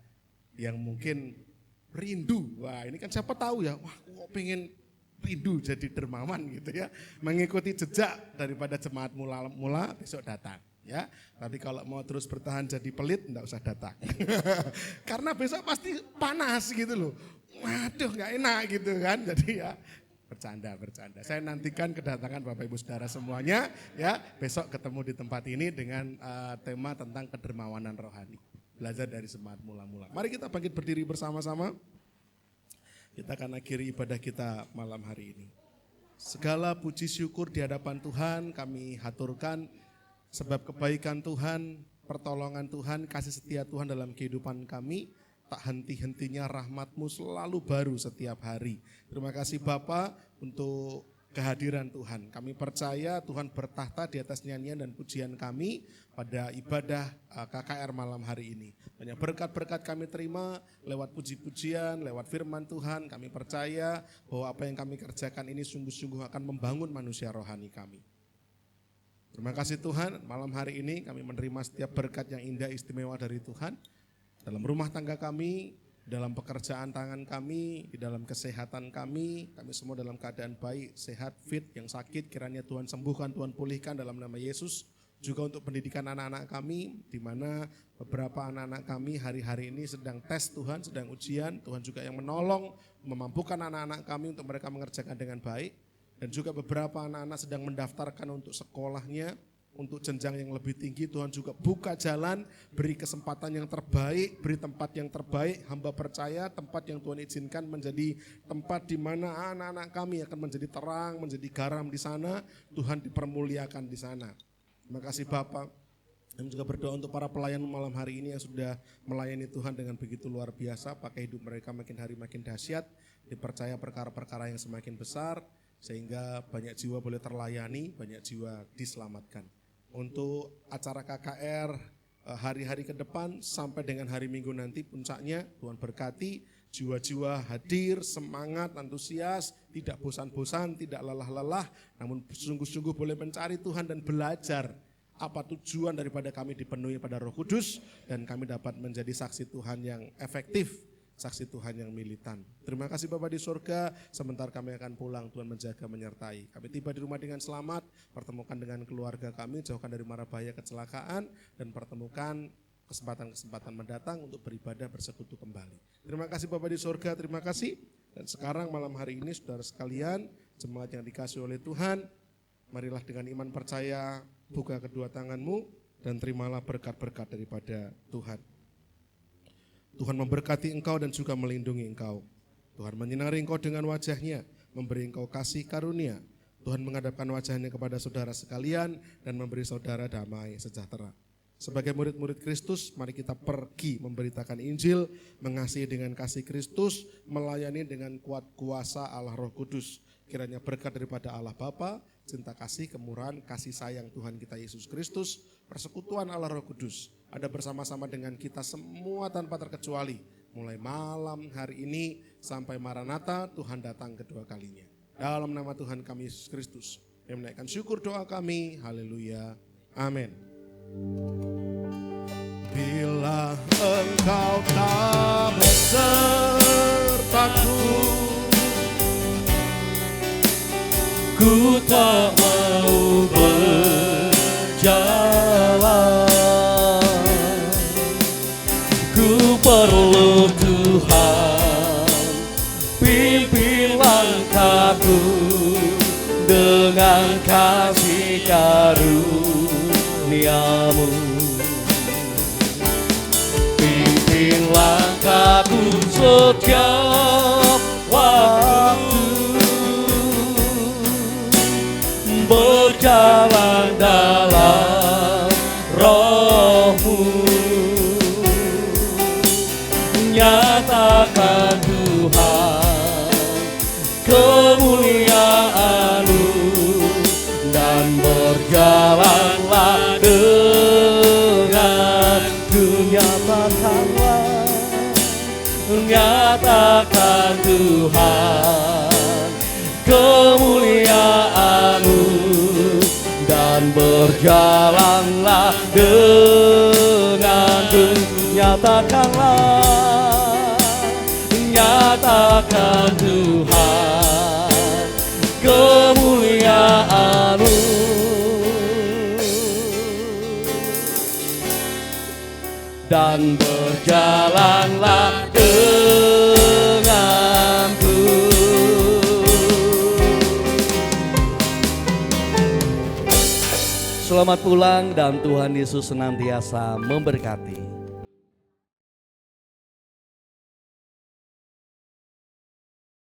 yang mungkin rindu. Wah, ini kan siapa tahu ya, wah kok pengen rindu jadi dermawan gitu ya, mengikuti jejak daripada jemaat mula-mula besok datang ya. Tapi kalau mau terus bertahan jadi pelit enggak usah datang. Karena besok pasti panas gitu loh. Waduh, nggak enak gitu kan. Jadi ya bercanda. Saya nantikan kedatangan Bapak Ibu Saudara semuanya ya. Besok ketemu di tempat ini dengan tema tentang kedermawanan rohani. belajar dari semangat mula-mula. Mari kita bangkit berdiri bersama-sama. Kita akan akhiri ibadah kita malam hari ini. Segala puji syukur di hadapan Tuhan kami haturkan sebab kebaikan Tuhan, pertolongan Tuhan, kasih setia Tuhan dalam kehidupan kami. Tak henti-hentinya rahmat-Mu selalu baru setiap hari. Terima kasih Bapa untuk kehadiran Tuhan. Kami percaya Tuhan bertahta di atas nyanyian dan pujian kami pada ibadah KKR malam hari ini. Banyak berkat-berkat kami terima lewat puji-pujian, lewat firman Tuhan. Kami percaya bahwa apa yang kami kerjakan ini sungguh-sungguh akan membangun manusia rohani kami. Terima kasih Tuhan, malam hari ini kami menerima setiap berkat yang indah istimewa dari Tuhan. Dalam rumah tangga kami, dalam pekerjaan tangan kami, di dalam kesehatan kami semua dalam keadaan baik, sehat, fit, yang sakit kiranya Tuhan sembuhkan, Tuhan pulihkan dalam nama Yesus. Juga untuk pendidikan anak-anak kami, di mana beberapa anak-anak kami hari-hari ini sedang tes Tuhan, sedang ujian, Tuhan juga yang menolong, memampukan anak-anak kami untuk mereka mengerjakan dengan baik. Dan juga beberapa anak-anak sedang mendaftarkan untuk sekolahnya, untuk jenjang yang lebih tinggi. Tuhan juga buka jalan, beri kesempatan yang terbaik, beri tempat yang terbaik. Hamba percaya tempat yang Tuhan izinkan menjadi tempat di mana anak-anak kami akan menjadi terang, menjadi garam di sana. Tuhan dipermuliakan di sana. Terima kasih Bapak. Kami juga berdoa untuk para pelayan malam hari ini yang sudah melayani Tuhan dengan begitu luar biasa. Pakai hidup mereka makin hari makin dahsyat, dipercaya perkara-perkara yang semakin besar, sehingga banyak jiwa boleh terlayani, banyak jiwa diselamatkan. Untuk acara KKR hari-hari ke depan sampai dengan hari Minggu nanti puncaknya, Tuhan berkati jiwa-jiwa hadir, semangat, antusias, tidak bosan-bosan, tidak lelah-lelah, namun sungguh-sungguh boleh mencari Tuhan dan belajar apa tujuan daripada kami dipenuhi pada Roh Kudus, dan kami dapat menjadi saksi Tuhan yang efektif, saksi Tuhan yang militan. Terima kasih Bapa di surga, sebentar kami akan pulang, Tuhan menjaga menyertai. Kami tiba di rumah dengan selamat, pertemukan dengan keluarga kami, jauhkan dari mara bahaya kecelakaan, dan pertemukan kesempatan-kesempatan mendatang untuk beribadah bersekutu kembali. Terima kasih Bapa di surga, terima kasih. Dan sekarang malam hari ini saudara sekalian, jemaat yang dikasihi oleh Tuhan, marilah dengan iman percaya, buka kedua tanganmu, dan terimalah berkat-berkat daripada Tuhan. Tuhan memberkati engkau dan juga melindungi engkau. Tuhan menyinari engkau dengan wajahnya, memberi engkau kasih karunia. Tuhan menghadapkan wajahnya kepada saudara sekalian dan memberi saudara damai sejahtera. Sebagai murid-murid Kristus, mari kita pergi memberitakan Injil, mengasihi dengan kasih Kristus, melayani dengan kuat kuasa Allah Roh Kudus. Kiranya berkat daripada Allah Bapa, cinta kasih, kemurahan, kasih sayang Tuhan kita Yesus Kristus, persekutuan Allah Roh Kudus, ada bersama-sama dengan kita semua tanpa terkecuali. Mulai malam hari ini sampai Maranatha, Tuhan datang kedua kalinya. Dalam nama Tuhan kami Yesus Kristus, yang menaikkan syukur doa kami, haleluya, amin. Bila engkau tak besertaku,
ku tak mau berjalan. Ku perlu Tuhan, pimpin langkahku dengan kasih karunia-Mu. Pimpin langkahku setiap waktu, berjalan dalam Roh-Mu. Nyatakan Tuhan kemuliaan-Mu, dan berjalanlah denganku. Nyatakan Tuhan kemuliaan-Mu, dan berjalanlah denganku. Nyatakan Tuhan kemuliaan-Mu, dan berjalanlah denganku.
Selamat pulang dan Tuhan Yesus senantiasa memberkati.